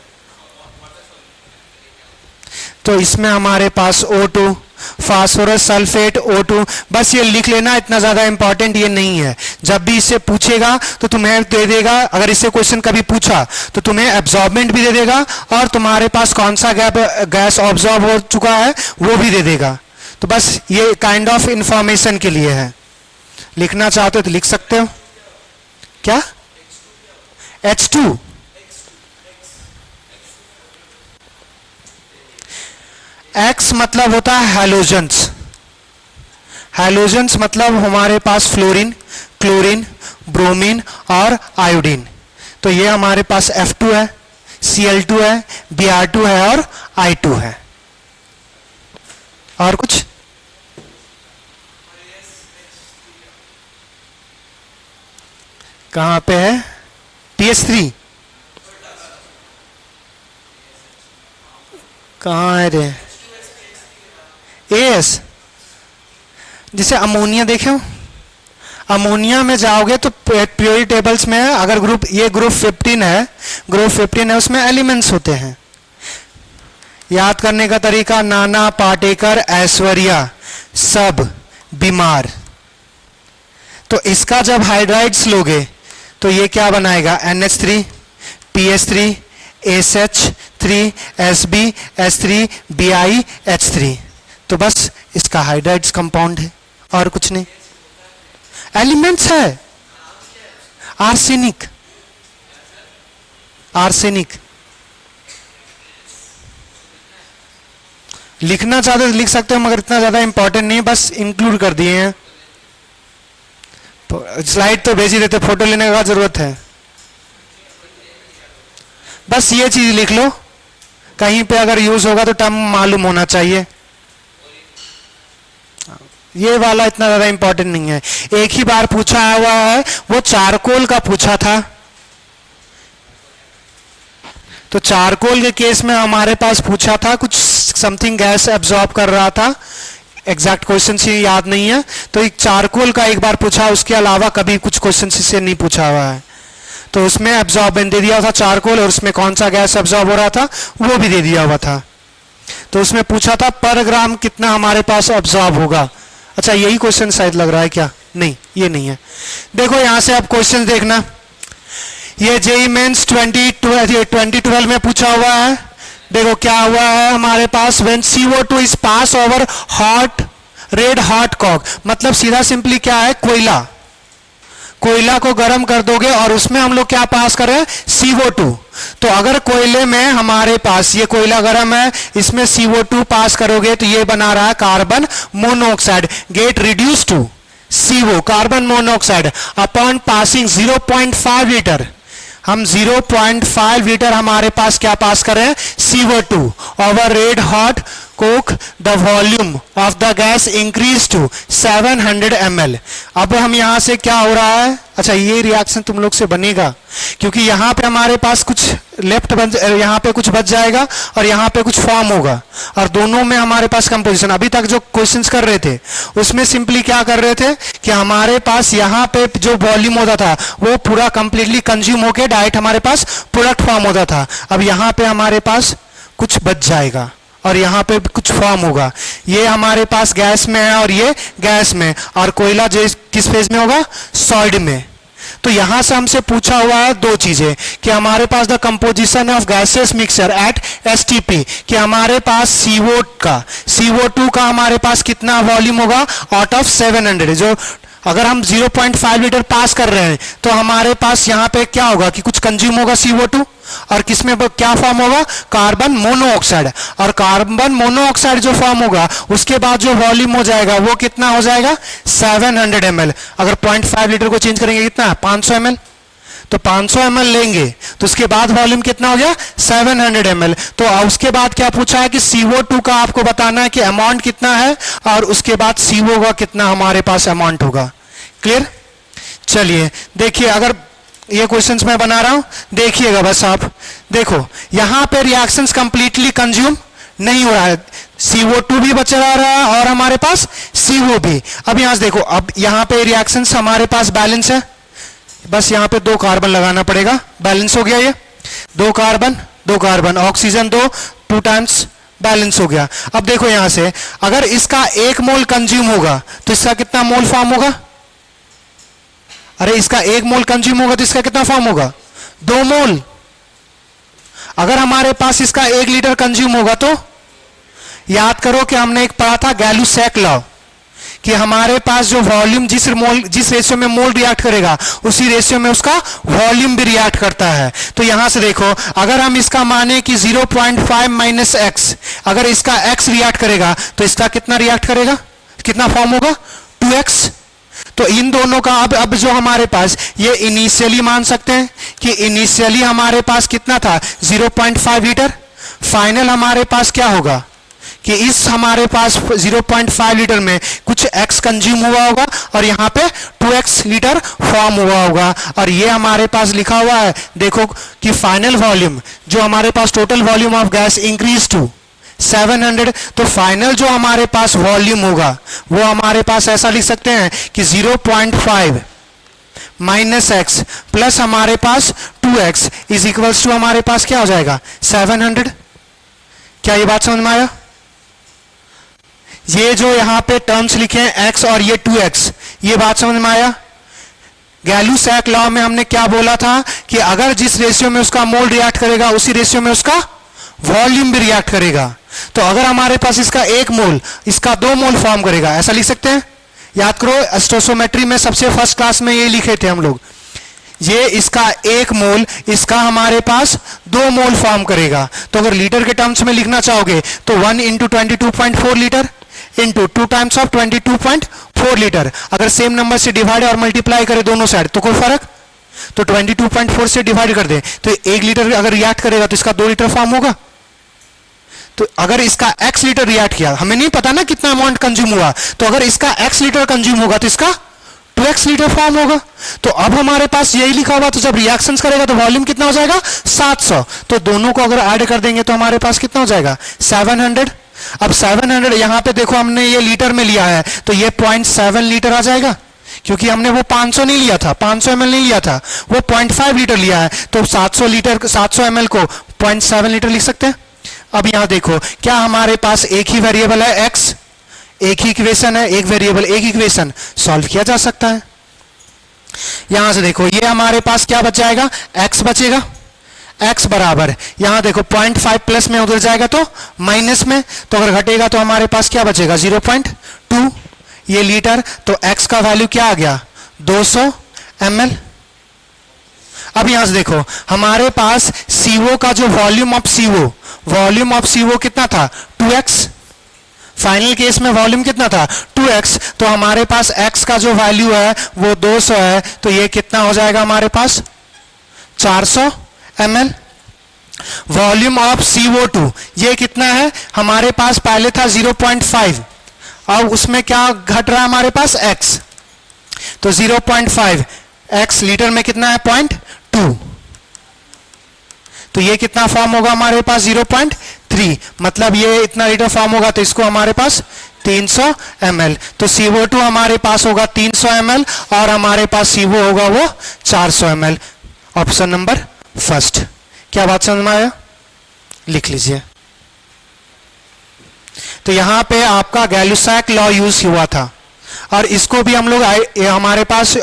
तो इसमें हमारे पास O2, फास्फोरस सल्फेट O2। बस ये लिख लेना, इतना ज्यादा इंपॉर्टेंट ये नहीं है। जब भी इससे पूछेगा तो तुम्हें दे देगा, अगर इससे क्वेश्चन कभी पूछा तो तुम्हें एब्जॉर्बेंट भी दे देगा और तुम्हारे पास कौन सा गैस ऑब्जॉर्ब हो चुका है वो भी दे देगा। तो बस ये काइंड ऑफ इंफॉर्मेशन के लिए है। लिखना चाहते हो तो लिख सकते हो। क्या? H2। X मतलब होता है हैलोजेंस। हैलोजेंस मतलब हमारे पास फ्लोरीन, क्लोरीन, ब्रोमीन और आयोडीन। तो ये हमारे पास F2 है, Cl2 है, Br2 है और I2 है। और कुछ? कहां पे है? TH3 कहां है रे? AS। जिसे अमोनिया देखे हो, अमोनिया में जाओगे तो प्योरिटी टेबल्स में अगर ग्रुप, ये ग्रुप 15 है, ग्रुप 15 है, उसमें एलिमेंट्स होते हैं। याद करने का तरीका, नाना पाटेकर, ऐश्वर्या, सब बीमार। तो इसका जब हाइड्राइड्स लोगे तो ये क्या बनाएगा? NH3, PH3, SH3, SB, H3, Bi, H3। तो बस इसका हाइड्राइड्स कंपाउंड है और कुछ नहीं, एलिमेंट्स है। Arsenic, arsenic. लिखना चाहते तो लिख सकते हो, मगर इतना ज्यादा इंपॉर्टेंट नहीं है, बस इंक्लूड कर दिए हैं। स्लाइड तो भेज ही देते, फोटो लेने का जरूरत है। बस ये चीज लिख लो, कहीं पे अगर यूज होगा तो टर्म मालूम होना चाहिए। ये वाला इतना ज्यादा इंपॉर्टेंट नहीं है। एक ही बार पूछा हुआ है, वो चारकोल का पूछा था। तो चारकोल के केस में हमारे पास पूछा था, कुछ समथिंग गैस एब्जॉर्ब कर रहा था, एग्जैक्ट क्वेश्चन से याद नहीं है। तो एक चारकोल का एक बार पूछा, उसके अलावा कभी कुछ क्वेश्चन से नहीं पूछा हुआ है। तो उसमें एब्जॉर्बेंट दे दिया था चारकोल, और उसमें कौन सा गैस एब्जॉर्ब हो रहा था वो भी दे दिया हुआ था। तो उसमें पूछा था पर ग्राम कितना हमारे पास एब्जॉर्ब होगा। अच्छा, यही क्वेश्चन शायद लग रहा है क्या? नहीं, ये नहीं है। देखो यहां से आप क्वेश्चन देखना, ये जेई मेंस 2012 में पूछा हुआ है। देखो क्या हुआ है हमारे पास, when CO2 is pass over hot red hot coke, मतलब सीधा सिंपली क्या है, कोयला, कोयला को गर्म कर दोगे और उसमें हम लोग क्या पास कर रहे हैं, CO2। तो अगर कोयले में हमारे पास ये कोयला गर्म है, इसमें CO2 पास करोगे तो ये बना रहा है carbon monoxide, get reduce to CO, carbon monoxide, upon passing 0.5 litre हम 0.5 लीटर हमारे पास क्या पास कर रहे हैं, CO2 over red hot coke, the volume of the gas increase to 700 ml। अब हम यहां से क्या हो रहा है, अच्छा ये रिएक्शन तुम लोग से बनेगा क्योंकि यहां पे हमारे पास कुछ लेफ्ट बन, यहां पे कुछ बच जाएगा और यहां पे कुछ फॉर्म होगा और दोनों में हमारे पास कंपोजिशन। अभी तक जो क्वेश्चंस कर रहे थे उसमें सिंपली क्या कर रहे थे कि हमारे पास यहां पे जो वॉल्यूम होता था वो पूरा कंप्लीटली कंज्यूम होके डायरेक्ट हमारे पास प्रोडक्ट फॉर्म होता था। अब यहां पे हमारे पास कुछ बच जाएगा और यहाँ पे कुछ फॉर्म होगा। ये हमारे पास गैस में है और ये गैस में, और कोयला जो किस फेज में होगा, सॉलिड में। तो यहां से हमसे पूछा हुआ है दो चीजें कि हमारे पास the composition of gases mixture at STP, कि हमारे पास CO2 का हमारे पास कितना वॉल्यूम होगा आउट ऑफ 700। जो अगर हम 0.5 लीटर पास कर रहे हैं तो हमारे पास यहाँ पे क्या होगा कि कुछ कंज्यूम होगा CO2 और किसमें क्या फॉर्म होगा, कार्बन मोनोऑक्साइड। और कार्बन मोनोऑक्साइड जो फॉर्म होगा उसके बाद जो वॉल्यूम हो जाएगा वो कितना हो जाएगा, 700 ml। अगर 0.5 लीटर को चेंज करेंगे कितना, 500 ml। तो 500 ml लेंगे तो उसके बाद वॉल्यूम कितना हो गया, 700 ml। तो उसके बाद क्या पूछा है कि CO2 का आपको बताना है कि अमाउंट कितना है और उसके बाद CO का कितना हमारे पास अमाउंट होगा। क्लियर? चलिए देखिए, अगर ये क्वेश्चंस मैं बना रहा हूं, देखिएगा बस आप देखो, यहां पे रिएक्शंस कंप्लीटली कंज्यूम नहीं हो रहा है, CO2 भी बच रहा है और हमारे पास CO भी। अब यहां से देखो, अब यहां पे रिएक्शंस हमारे पास बैलेंस है, बस यहां पे 2 कार्बन लगाना पड़ेगा, बैलेंस हो गया। ये 2 कार्बन ऑक्सीजन 2 टाइम्स बैलेंस हो गया। अब देखो यहां से अगर इसका 1 मोल कंज्यूम होगा तो इसका कितना मोल फॉर्म होगा, अरे इसका 1 मोल कंज्यूम होगा तो इसका कितना फॉर्म होगा, 2 मोल। अगर हमारे पास इसका 1 लीटर कंज्यूम होगा तो याद करो कि हमने एक पढ़ा था गैलू-सैक लॉ, कि हमारे पास जो वॉल्यूम जिस रेशियो में मोल रिएक्ट करेगा उसी रेशियो में उसका वॉल्यूम भी रिएक्ट करता है। तो यहां से देखो, अगर हम इसका माने कि 0.5 माइनस एक्स, अगर इसका x रिएक्ट करेगा तो इसका कितना रिएक्ट करेगा, कितना फॉर्म होगा, 2x। तो इन दोनों का अब जो हमारे पास ये इनिशियली मान सकते हैं कि इनिशियली हमारे पास कितना था, 0.5 लीटर। फाइनल हमारे पास क्या होगा कि इस हमारे पास 0.5 लीटर में कुछ x कंज्यूम हुआ होगा और यहाँ पे 2x लीटर फॉर्म हुआ होगा। और ये हमारे पास लिखा हुआ है देखो कि फाइनल वॉल्यूम, जो हमारे पास total volume of gas increase to 700। तो फाइनल जो हमारे पास वॉल्यूम होगा वो हमारे पास ऐसा लिख सकते हैं कि 0.5 माइनस एक्स प्लस हमारे पास 2x इज इक्वल्स टू हमारे पास क्या हो जाएगा, 700। क्या ये बात समझ में आया? ये जो यहां पे टर्म्स लिखे हैं x और ये 2x, ये बात समझ में आया? गैलू-सैक लॉ में हमने क्या बोला था कि अगर जिस रेशियो में उसका मोल रिएक्ट करेगा उसी रेशियो में उसका वॉल्यूम भी रिएक्ट करेगा। तो अगर हमारे पास इसका 1 मोल इसका 2 मोल फॉर्म करेगा, ऐसा लिख सकते हैं। याद करो स्टोइकोमेट्री में सबसे फर्स्ट क्लास में ये लिखे थे हम लोग, ये इसका 1 मोल इसका हमारे पास 2 मोल फॉर्म करेगा। तो अगर लीटर के टर्म्स में लिखना चाहोगे तो 1 into 22.4 litre into 2 times of 22.4 litre. अगर सेम नंबर से डिवाइड और मल्टीप्लाई करें दोनों साइड तो कोई फर्क, तो 22.4 से डिवाइड कर दे तो 1 लीटर अगर रिएक्ट करेगा तो इसका 2 लीटर फॉर्म होगा। तो अगर इसका x लीटर रिएक्ट किया, हमें नहीं पता ना कितना अमाउंट कंज्यूम हुआ, तो अगर इसका x लीटर कंज्यूम होगा तो इसका 2x लीटर फॉर्म होगा। तो अब हमारे पास यही लिखा हुआ, तो जब रिएक्शंस करेगा तो वॉल्यूम कितना हो जाएगा, 700। तो दोनों को अगर ऐड कर देंगे तो हमारे पास कितना हो जाएगा, 700। अब 700 यहां पे देखो हमने ये लीटर में लिया है तो ये 0.7 लीटर आ जाएगा, क्योंकि हमने वो 500 नहीं लिया था, 500 ml नहीं लिया था, वो 0.5 लीटर लिया है। तो 700 ml को 0.7 लीटर लिख सकते हैं। अब यहां देखो, क्या हमारे पास एक ही वेरिएबल है x, एक ही इक्वेशन है, एक वेरिएबल एक इक्वेशन, सॉल्व किया जा सकता है। यहां से देखो ये हमारे पास क्या बच जाएगा, x बचेगा, x बराबर यहां देखो 0.5 प्लस में उधर जाएगा तो माइनस में, तो अगर घटेगा तो हमारे पास क्या बचेगा, 0.2 ये लीटर। तो x का वैल्यू क्या आ गया, 200 ml। अब यहां से देखो हमारे पास CO का जो वॉल्यूम ऑफ CO कितना था, 2x। फाइनल केस में वॉल्यूम कितना था, 2x। तो हमारे पास x का जो वैल्यू है वो 200 है, तो ये कितना हो जाएगा हमारे पास, 400 ml। वॉल्यूम ऑफ CO2 ये कितना है, हमारे पास पहले था 0.5, अब उसमें क्या घट रहा है हमारे पास x, तो 0.5 x लीटर में कितना है 0.2, तो ये कितना फॉर्म होगा हमारे पास 0.3, मतलब ये इतना लीटर फॉर्म होगा, तो इसको हमारे पास 300 ml, तो CO2 हमारे पास होगा 300 ml और हमारे पास CO होगा वो 400 ml। Option number first. क्या बात समझ में आया, लिख लीजिए। तो यहां पे आपका गैलुसैक लॉ यूज हुआ था और इसको भी हम लोग हमारे पास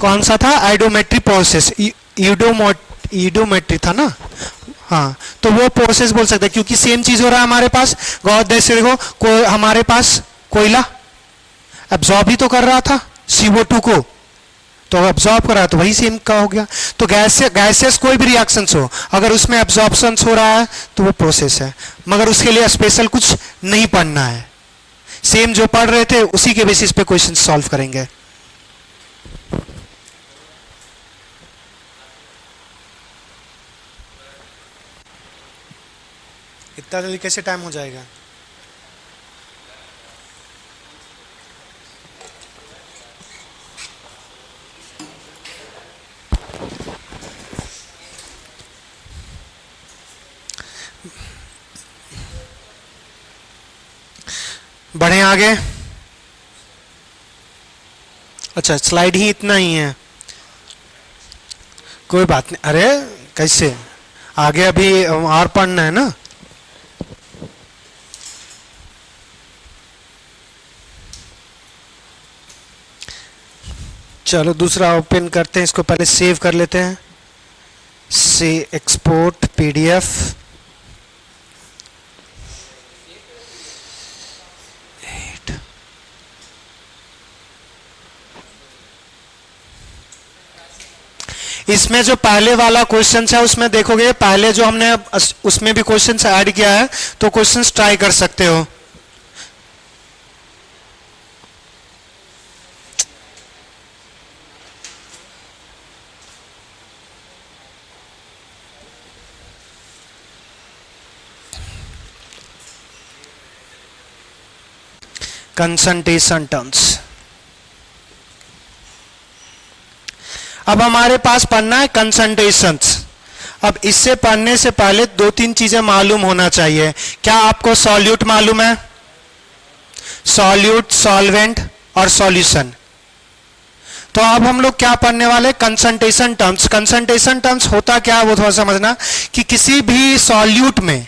कौन सा था, आइडोमेट्री प्रोसेस, ईडोमेट्री था ना, हाँ, तो वो प्रोसेस बोल सकते हैं क्योंकि सेम चीज हो रहा है हमारे पास। गौर से देखो, हमारे पास कोयला एब्जॉर्ब ही तो कर रहा था CO2 को, तो एब्जॉर्ब कर रहा है, तो वही सेम का हो गया। तो गैसेस कोई भी रिएक्शंस हो, अगर उसमें एब्जॉर्प्शन हो रहा है तो वो प्रोसेस है, मगर उसके लिए स्पेशल कुछ नहीं पढ़ना है, सेम जो पढ़ रहे थे उसी के बेसिस पे क्वेश्चन सॉल्व करेंगे। इतना जल्दी कैसे टाइम हो जाएगा। बढ़े आगे। अच्छा, स्लाइड ही इतना ही है, कोई बात नहीं। अरे कैसे आगे, अभी और पढ़ना है ना। चलो दूसरा ओपन करते हैं, इसको पहले सेव कर लेते हैं। से एक्सपोर्ट PDF, इसमें जो पहले वाला क्वेश्चन है उसमें देखोगे, पहले जो हमने उसमें भी क्वेश्चन ऐड किया है, तो क्वेश्चन ट्राई कर सकते हो। Concentration terms. अब हमारे पास पढ़ना है कंसंट्रेशंस। अब इससे पढ़ने से पहले दो तीन चीजें मालूम होना चाहिए। क्या आपको सॉल्यूट मालूम है, सॉल्यूट, सॉल्वेंट और सॉल्यूशन। तो अब हम लोग क्या पढ़ने वाले, कंसंट्रेशन टर्म्स। कंसंट्रेशन टर्म्स होता क्या है वो थोड़ा समझना, कि किसी भी सॉल्यूट में,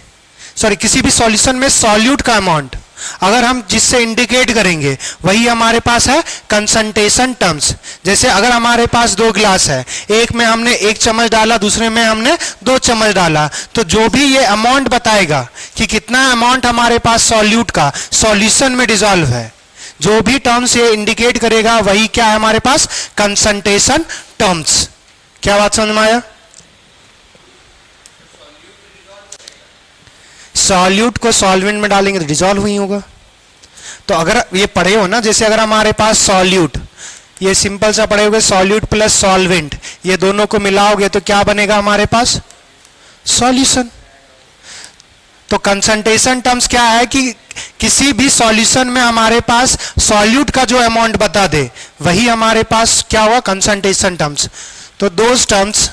किसी भी सॉल्यूशन में सॉल्यूट का अमाउंट अगर हम जिससे इंडिकेट करेंगे वही हमारे पास है कंसंट्रेशन टर्म्स। जैसे अगर हमारे पास दो ग्लास है, एक में हमने 1 चम्मच डाला, दूसरे में हमने 2 चम्मच डाला, तो जो भी ये अमाउंट बताएगा कि कितना अमाउंट हमारे पास सॉल्यूट का सॉल्यूशन में डिसॉल्व है, जो भी टर्म्स ये इंडिकेट करेगा वही क्या है हमारे पास, कंसंट्रेशन टर्म्स। क्या बात समझ में आया। सॉल्यूट को सॉल्वेंट में डालेंगे तो डिसॉल्व ही होगा। तो अगर ये पढ़े हो ना, जैसे अगर हमारे पास सॉल्यूट, ये सिंपल सा पढ़े होगे, सॉल्यूट प्लस सॉल्वेंट, ये दोनों को मिलाओगे तो क्या बनेगा हमारे पास, सॉल्यूशन। तो कंसंट्रेशन टर्म्स क्या है कि किसी भी सॉल्यूशन में हमारे पास सॉल्यूट का जो अमाउंट बता दे वही हमारे पास क्या हुआ, कंसंट्रेशन टर्म्स। तो those terms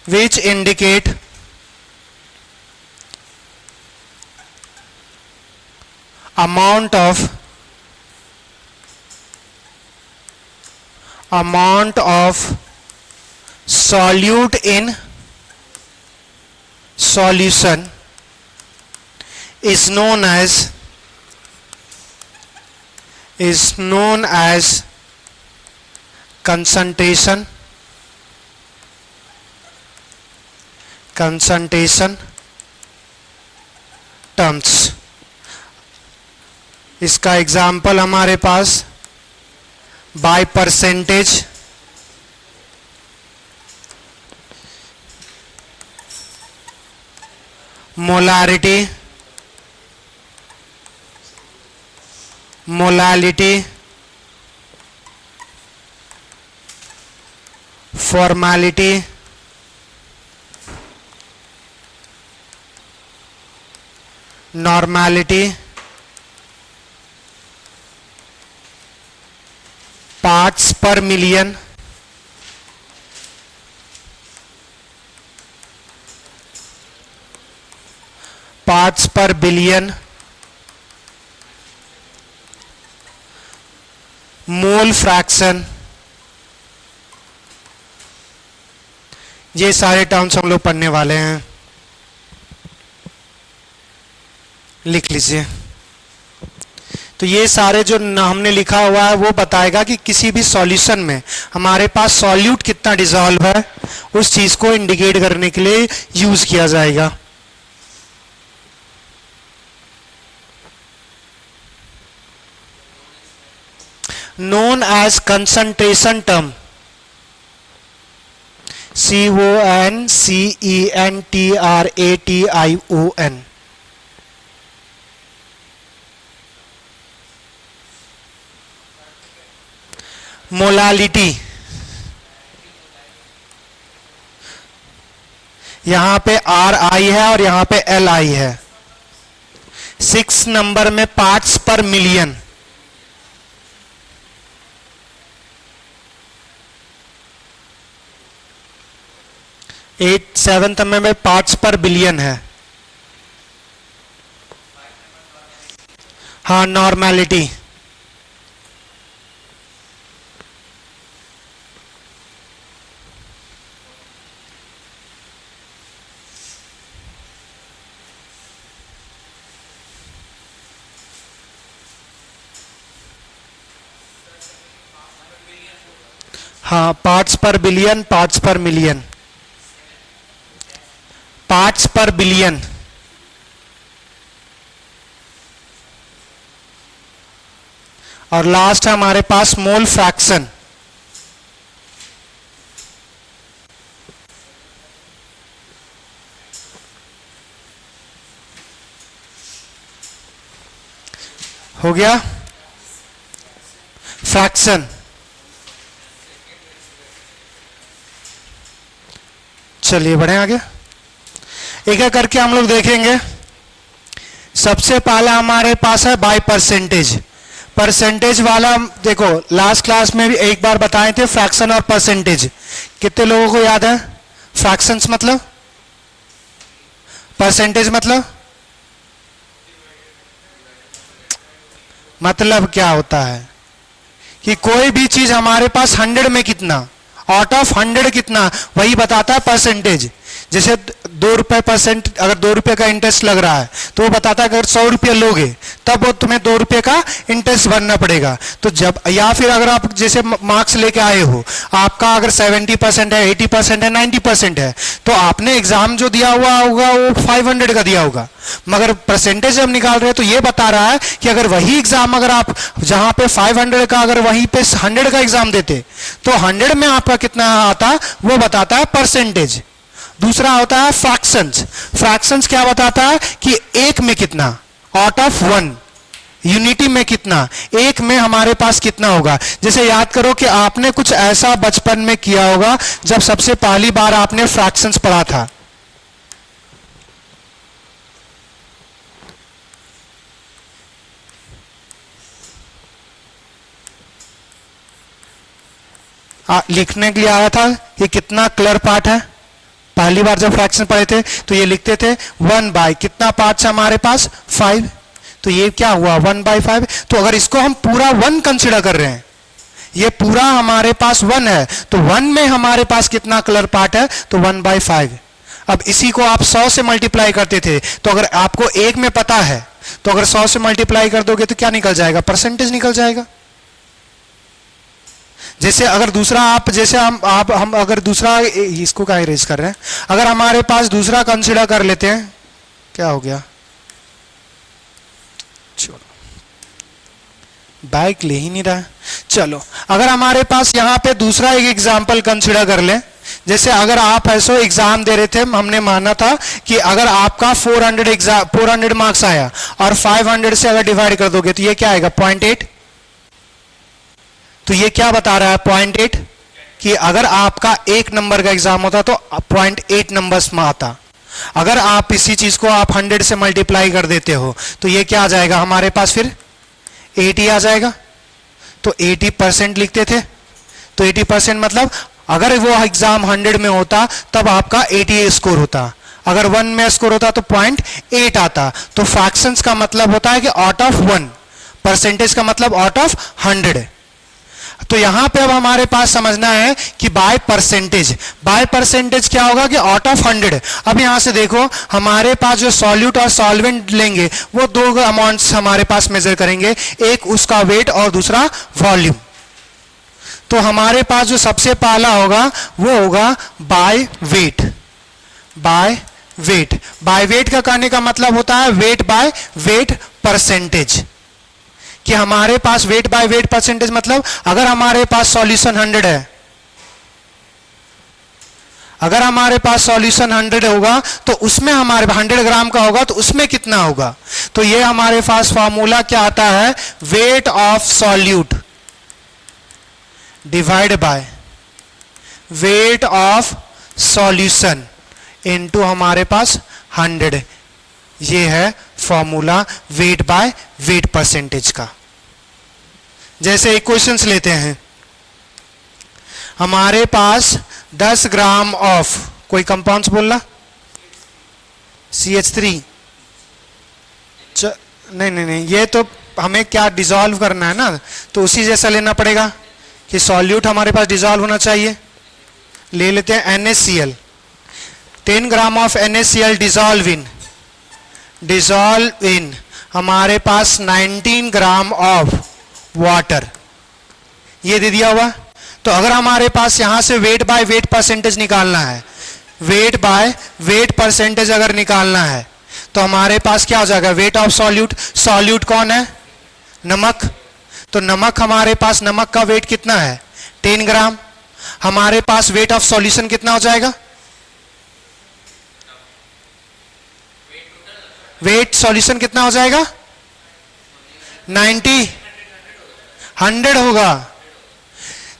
which indicate amount of solute in solution is known as concentration terms. इसका एग्जाम्पल हमारे पास by percentage, molarity, molality, formality, normality, parts per million, parts per billion, mole fraction, ये सारे terms हम लोग पढ़ने वाले हैं, लिख लीजिए। तो ये सारे जो हमने लिखा हुआ है वो बताएगा कि किसी भी सॉल्यूशन में हमारे पास सॉल्यूट कितना डिसॉल्व है, उस चीज को इंडिकेट करने के लिए यूज किया जाएगा। known as concentration term, CONCENTRATION, molality, यहां पे RI है और यहां पे LI है। 6 नंबर में पार्ट्स पर मिलियन, 7th में पार्ट्स पर बिलियन है। हाँ, नॉर्मेलिटी, हाँ, parts per billion, parts per million, parts per billion, और लास्ट है हमारे पास मोल फ्रैक्शन। हो गया फ्रैक्शन। चलिए बढ़े आगे, एक एक करके हम लोग देखेंगे। सबसे पहला हमारे पास है बाय परसेंटेज। परसेंटेज वाला देखो, लास्ट क्लास में भी एक बार बताए थे फ्रैक्शन और परसेंटेज। कितने लोगों को याद है फ्रैक्शंस मतलब, परसेंटेज मतलब क्या होता है कि कोई भी चीज हमारे पास 100 में कितना, आउट ऑफ 100 कितना, वही बताता है परसेंटेज। जैसे 2 रुपए परसेंट, अगर 2 रुपए का इंटरेस्ट लग रहा है तो वो बताता है अगर 100 रुपये लोगे तब वो तुम्हें 2 रुपए का इंटरेस्ट भरना पड़ेगा। तो जब, या फिर अगर आप जैसे मार्क्स लेके आए हो, आपका अगर 70% है, 80% है, 90% है, तो आपने एग्जाम जो दिया हुआ होगा वो 500 का दिया होगा, मगर परसेंटेज जब निकाल रहे हैं तो ये बता रहा है कि अगर वही एग्जाम, अगर आप जहां पे 500 का, अगर वहीं पे 100 का एग्जाम देते तो 100 में आपका कितना आता, वो बताता है परसेंटेज। दूसरा होता है फ्रैक्शंस। फ्रैक्शंस क्या बताता है कि एक में कितना, आउट ऑफ 1, यूनिटी में कितना, एक में हमारे पास कितना होगा। जैसे याद करो कि आपने कुछ ऐसा बचपन में किया होगा जब सबसे पहली बार आपने फ्रैक्शंस पढ़ा था। लिखने के लिए आया था कि कितना क्लियर पार्ट है। पहली बार जब फ्रैक्शन पढ़े थे तो ये लिखते थे 1/, कितना पार्ट्स हमारे पास 5, तो ये क्या हुआ 1/5। तो अगर इसको हम पूरा 1 कंसिडर कर रहे हैं, ये पूरा हमारे पास 1 है, तो 1 में हमारे पास कितना क्लियर पार्ट है, तो 1/5। अब इसी को आप 100 से मल्टीप्लाई करते थे, तो अगर आपको 1 में पता है तो अगर 100 से मल्टीप्लाई कर दोगे तो क्या निकल जाएगा, परसेंटेज निकल जाएगा। जैसे अगर दूसरा आप, जैसे हम अगर दूसरा, इसको क्या इरेज कर रहे हैं, अगर हमारे पास दूसरा कंसीडर कर लेते हैं, क्या हो गया, चलो बाइक ले ही नहीं रहा। चलो अगर हमारे पास यहाँ पे दूसरा एक एग्जाम्पल कंसीडर कर लें। जैसे अगर आप ऐसा एग्जाम दे रहे थे, हमने माना था कि अगर आपका 400 मार्क्स आया और 500 से अगर डिवाइड कर दोगे तो ये क्या आएगा 0.8, तो ये क्या बता रहा है 0.8 कि अगर आपका 1 नंबर का एग्जाम होता तो 0.8 नंबर्स में आता। अगर आप इसी चीज को आप 100 से मल्टीप्लाई कर देते हो तो ये क्या आ जाएगा हमारे पास फिर 80 आ जाएगा। तो 80% लिखते थे। तो 80% मतलब अगर वो एग्जाम 100 में होता तब आपका 80 स्कोर होता, अगर 1 में स्कोर होता तो 0.8 आता। तो फ्रैक्शंस का मतलब होता है कि आउट ऑफ 1, परसेंटेज का मतलब आउट ऑफ 100। तो यहां पे अब हमारे पास समझना है कि बाय परसेंटेज, बाय परसेंटेज क्या होगा कि आउट ऑफ 100। अब यहां से देखो हमारे पास जो सॉल्यूट और सॉल्वेंट लेंगे वो दो अमाउंट्स हमारे पास मेजर करेंगे, एक उसका वेट और दूसरा वॉल्यूम। तो हमारे पास जो सबसे पहला होगा वो होगा by weight. By weight, by weight का कहने का मतलब होता है वेट बाय वेट परसेंटेज, कि हमारे पास वेट बाय वेट परसेंटेज मतलब अगर हमारे पास सॉल्यूशन 100 है, अगर हमारे पास सॉल्यूशन 100 होगा तो उसमें हमारे 100 ग्राम का होगा तो उसमें कितना होगा। तो ये हमारे पास फॉर्मूला क्या आता है, weight of solute divide by weight of solution into हमारे पास 100। ये है formula weight by weight percentage का। जैसे एक क्वेश्चंस लेते हैं, हमारे पास 10 ग्राम ऑफ कोई कंपाउंड्स बोलना CH3, नहीं, ये तो हमें क्या डिसॉल्व करना है ना, तो उसी जैसा लेना पड़ेगा कि सॉल्यूट हमारे पास डिसॉल्व होना चाहिए। ले लेते हैं NaCl, 10 gram of NaCl dissolve in हमारे पास 19 ग्राम ऑफ वाटर, ये दे दिया हुआ। तो अगर हमारे पास यहां से वेट बाय वेट परसेंटेज निकालना है, वेट बाय वेट परसेंटेज अगर निकालना है तो हमारे पास क्या हो जाएगा, वेट ऑफ सॉल्यूट। सॉल्यूट कौन है, नमक। तो नमक हमारे पास, नमक का वेट कितना है 10 ग्राम। हमारे पास वेट ऑफ सॉल्यूशन कितना हो जाएगा, वेट सॉल्यूशन कितना हो जाएगा 90, 100 होगा।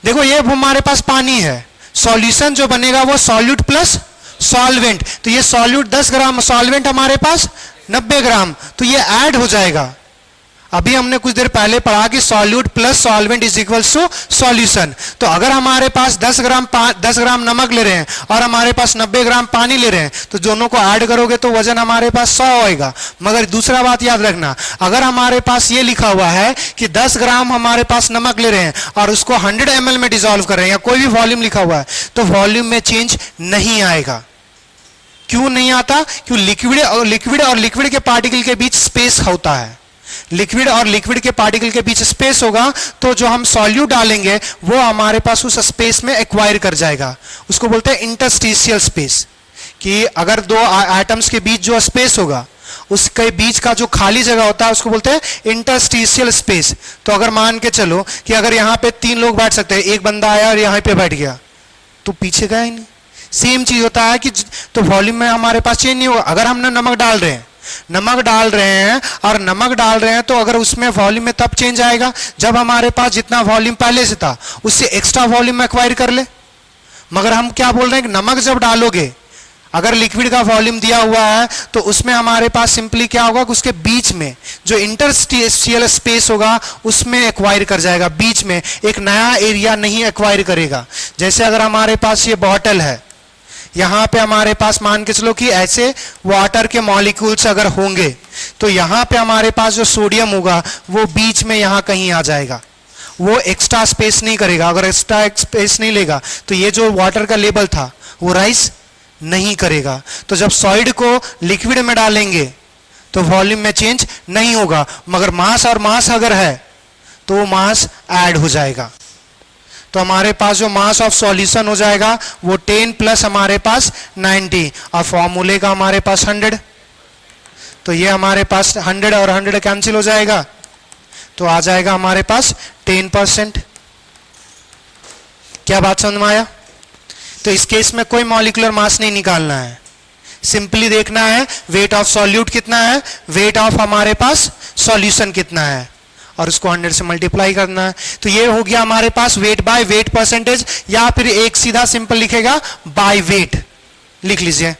देखो ये हमारे पास पानी है, सॉल्यूशन जो बनेगा वो सॉल्यूट प्लस सॉल्वेंट। तो ये सॉल्यूट 10 ग्राम, सॉल्वेंट हमारे पास 90 ग्राम, तो ये ऐड हो जाएगा। अभी हमने कुछ देर पहले पढ़ा कि solute plus solvent is equals to solution. तो अगर हमारे पास 10 ग्राम नमक ले रहे हैं और हमारे पास 90 ग्राम पानी ले रहे हैं तो दोनों को ऐड करोगे तो वजन हमारे पास 100 होएगा। मगर दूसरा बात याद रखना, अगर हमारे पास ये लिखा हुआ है कि 10 ग्राम हमारे पास नमक ले रहे हैं और उसको 100 ml में डिसॉल्व कर रहे हैं या कोई भी वॉल्यूम लिखा हुआ है तो वॉल्यूम में चेंज नहीं आएगा। क्यों नहीं आता, क्यों लिक्विड और लिक्विड के पार्टिकल के बीच स्पेस होता है। लिक्विड और लिक्विड के पार्टिकल के बीच स्पेस होगा तो जो हम सॉल्यूट डालेंगे वो हमारे पास उस स्पेस में एक्वायर कर जाएगा। उसको बोलते हैं इंटरस्टिशियल स्पेस, कि अगर दो एटम्स के बीच जो स्पेस होगा उसके बीच का जो खाली जगह होता है उसको बोलते हैं इंटरस्टिशियल स्पेस। तो अगर मान के चलो कि अगर यहाँ पे 3 लोग बैठ सकते हैं, एक बंदा आया और यहाँ पे बैठ गया तो पीछे गया ही नहीं। सेम चीज होता है कि तो वॉल्यूम में हमारे पास चेंज नहीं होगा। अगर हमने नमक डाल रहे हैं और नमक डाल रहे हैं तो अगर उसमें वॉल्यूम में तब चेंज आएगा जब हमारे पास जितना वॉल्यूम पहले से था उससे एक्स्ट्रा वॉल्यूम एक्वायर कर ले। मगर हम क्या बोल रहे हैं कि नमक जब डालोगे, अगर लिक्विड का वॉल्यूम दिया हुआ है तो उसमें हमारे पास सिंपली क्या होगा कि उसके बीच में जो इंटरस्टिशियल स्पेस होगा उसमें एक्वायर कर जाएगा, बीच में एक नया एरिया नहीं एक्वायर करेगा। जैसे अगर हमारे पास ये बॉटल है, यहां पे हमारे पास मान के चलो कि ऐसे वाटर के मॉलिक्यूल्स अगर होंगे तो यहां पे हमारे पास जो सोडियम होगा वो बीच में यहां कहीं आ जाएगा, वो एक्स्ट्रा स्पेस नहीं करेगा। अगर एक्स्ट्रा स्पेस नहीं लेगा तो ये जो वाटर का लेवल था वो राइज नहीं करेगा। तो जब सॉलिड को लिक्विड में डालेंगे तो वॉल्यूम में चेंज नहीं होगा, मगर मास और मास अगर है तो वो मास ऐड हो जाएगा। तो हमारे पास जो मास ऑफ सॉल्यूशन हो जाएगा वो 10 प्लस हमारे पास 90 और फॉर्मूले का हमारे पास 100। तो ये हमारे पास 100 और 100 कैंसिल हो जाएगा तो आ जाएगा हमारे पास 10%। क्या बात समझ में आया? तो इस केस में कोई मॉलिक्यूलर मास नहीं निकालना है, सिंपली देखना है वेट ऑफ सॉल्यूट कितना है, वेट ऑफ हमारे पास सॉल्यूशन कितना है, और उसको 100 से मल्टीप्लाई करना है। तो ये हो गया हमारे पास वेट बाय वेट परसेंटेज, या फिर एक सीधा सिंपल लिखेगा बाय वेट, लिख लीजिए।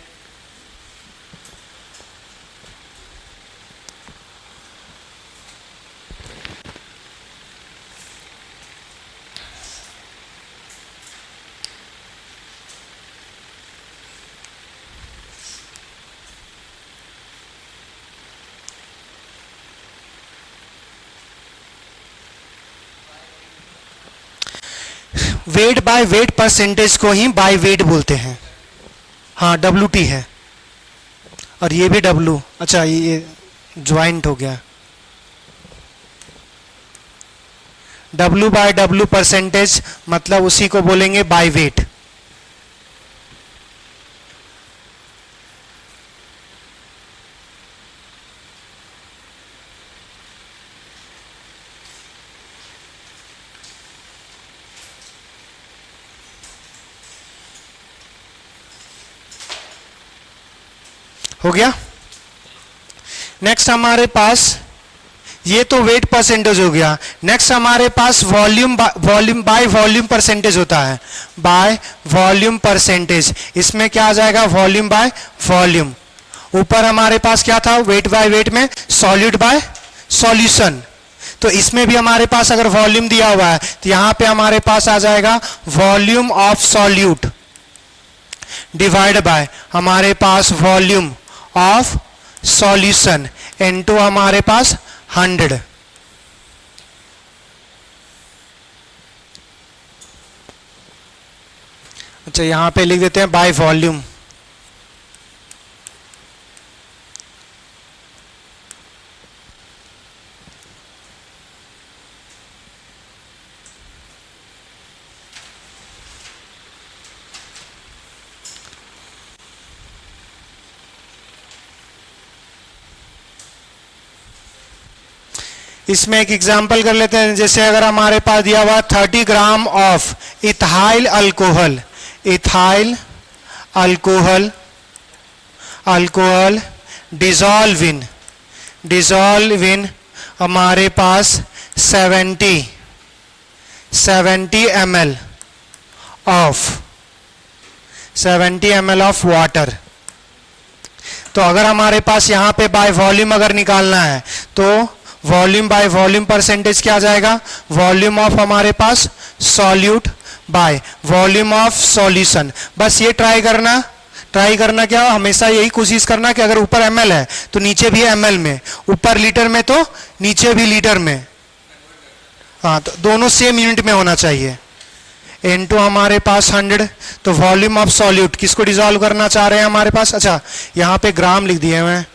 वेट बाय वेट परसेंटेज को ही बाय वेट बोलते हैं। हाँ WT है, और ये भी W, अच्छा ये ज्वाइंट हो गया। W बाय W परसेंटेज मतलब उसी को बोलेंगे बाय वेट। हो गया। नेक्स्ट हमारे पास ये तो वेट परसेंटेज हो गया। नेक्स्ट हमारे पास वॉल्यूम बाय वॉल्यूम परसेंटेज होता है, बाय वॉल्यूम परसेंटेज। इसमें क्या आ जाएगा, वॉल्यूम बाय वॉल्यूम। ऊपर हमारे पास क्या था वेट बाय वेट में, सॉल्यूट बाय सॉल्यूशन। तो इसमें भी हमारे पास अगर वॉल्यूम दिया हुआ है तो यहां पे हमारे पास आ जाएगा volume of solute divide bye हमारे पास वॉल्यूम ऑफ सॉल्यूशन इनटू हमारे पास 100। अच्छा यहां पे लिख देते हैं बाय वॉल्यूम। इसमें एक एग्जांपल कर लेते हैं। जैसे अगर हमारे पास दिया हुआ 30 gram of ethyl alcohol, ethyl alcohol, alcohol dissolve in हमारे पास 70 ml of 70 ml of water. तो अगर हमारे पास यहां पे बाय वॉल्यूम अगर निकालना है तो वॉल्यूम बाय वॉल्यूम परसेंटेज क्या आ जाएगा, वॉल्यूम ऑफ हमारे पास solute by volume of solution. बस ये ट्राई करना क्या, हमेशा यही कोशिश करना कि अगर ऊपर ml है तो नीचे भी ml में, ऊपर लीटर में तो नीचे भी लीटर में। हाँ तो दोनों सेम यूनिट में होना चाहिए। इनटू हमारे पास 100। तो वॉल्यूम ऑफ सॉल्यूट किसको डिजॉल्व करना चाह रहे हैं हमारे पास, अच्छा यहां पे ग्राम लिख दिए हैं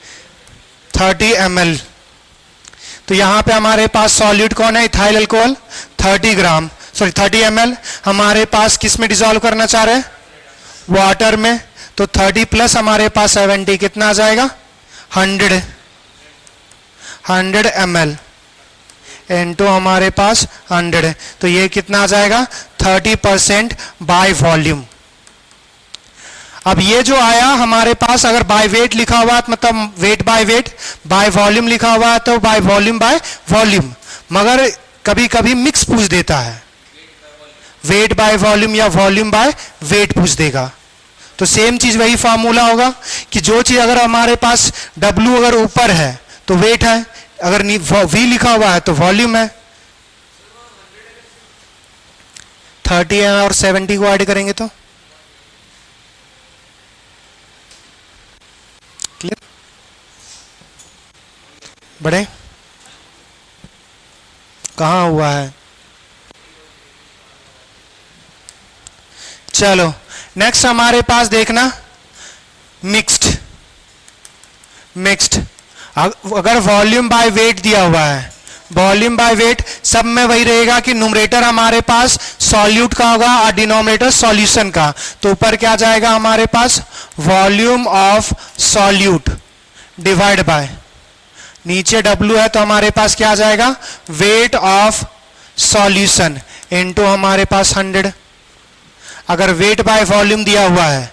30 ml। तो यहां पे हमारे पास सॉल्यूट कौन है, इथाइल अल्कोहल 30 ग्राम, सॉरी 30 ml हमारे पास किस में डिजॉल्व करना चाह रहे हैं, वाटर में। तो 30 प्लस हमारे पास 70 कितना आ जाएगा, 100 ml इनटू हमारे पास 100। तो ये कितना आ जाएगा 30% बाय वॉल्यूम। अब ये जो आया हमारे पास अगर बाय वेट लिखा हुआ है मतलब weight by weight, by volume लिखा हुआ है तो बाय वॉल्यूम बाय वॉल्यूम। मगर कभी कभी मिक्स पूछ देता है, वेट बाय वॉल्यूम या वॉल्यूम बाय वेट पूछ देगा। तो सेम चीज वही फार्मूला होगा कि जो चीज अगर हमारे पास W अगर ऊपर है तो वेट है, अगर V लिखा हुआ है तो वॉल्यूम है। 30 और 70 को ऐड करेंगे तो क्लियर, बड़े कहाँ हुआ है। चलो नेक्स्ट हमारे पास देखना मिक्स्ड। अगर वॉल्यूम बाय वेट दिया हुआ है, वॉल्यूम बाय वेट सब में वही रहेगा कि न्यूमरेटर हमारे पास सॉल्यूट का होगा और डिनोमिनेटर सॉल्यूशन का। तो ऊपर क्या जाएगा हमारे पास volume of solute divide by, नीचे W है तो हमारे पास क्या आ जाएगा वेट ऑफ सॉल्यूशन इनटू हमारे पास 100। अगर वेट बाय वॉल्यूम दिया हुआ है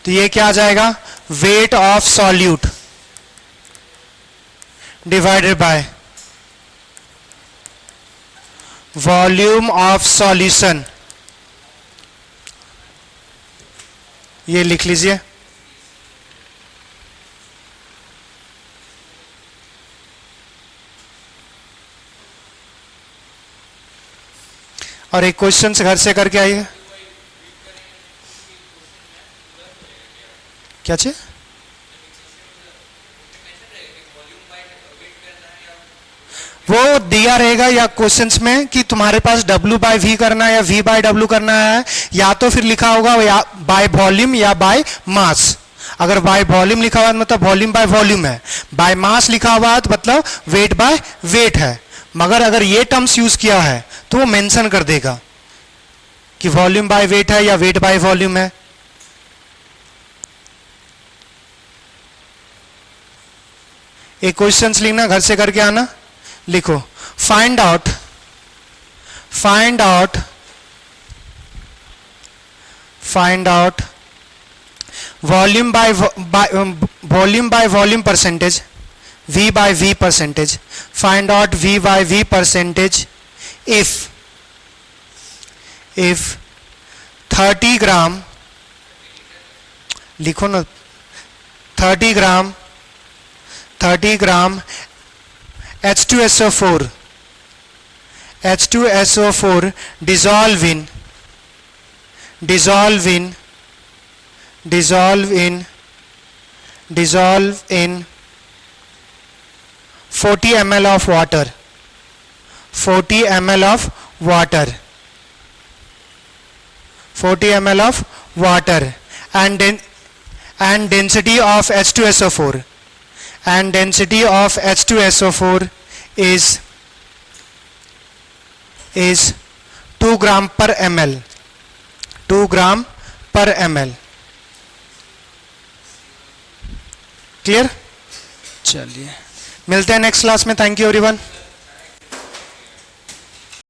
तो ये क्या आ जाएगा weight of solute divided by volume of solution, ये लिख लीजिए। और एक क्वेश्चन से घर से करके आइए। क्या चीज? वो दिया रहेगा या क्वेश्चंस में कि तुम्हारे पास W बाय V करना है या V बाय W करना है, या तो फिर लिखा होगा या बाय वॉल्यूम या बाय मास। अगर बाय वॉल्यूम लिखा हुआ है मतलब वॉल्यूम बाय वॉल्यूम है, बाय मास लिखा हुआ है तो मतलब वेट बाय वेट है। मगर अगर ये टर्म्स यूज किया है तो वो मेंशन कर देगा कि वॉल्यूम बाय वेट है या वेट बाय वॉल्यूम है। एक क्वेश्चंस लिखना, घर से करके आना। लिखो find out volume by volume percentage, V by V percentage. Find out V by V percentage if 30 ग्राम, लिखो ना, 30 ग्राम H2SO4 dissolve in 40 ml of water, 40 ml of water, and density of H2SO4, is 2 gram per ml, 2 gram per ml। Clear? चलिए मिलते हैं next class में। Thank you everyone.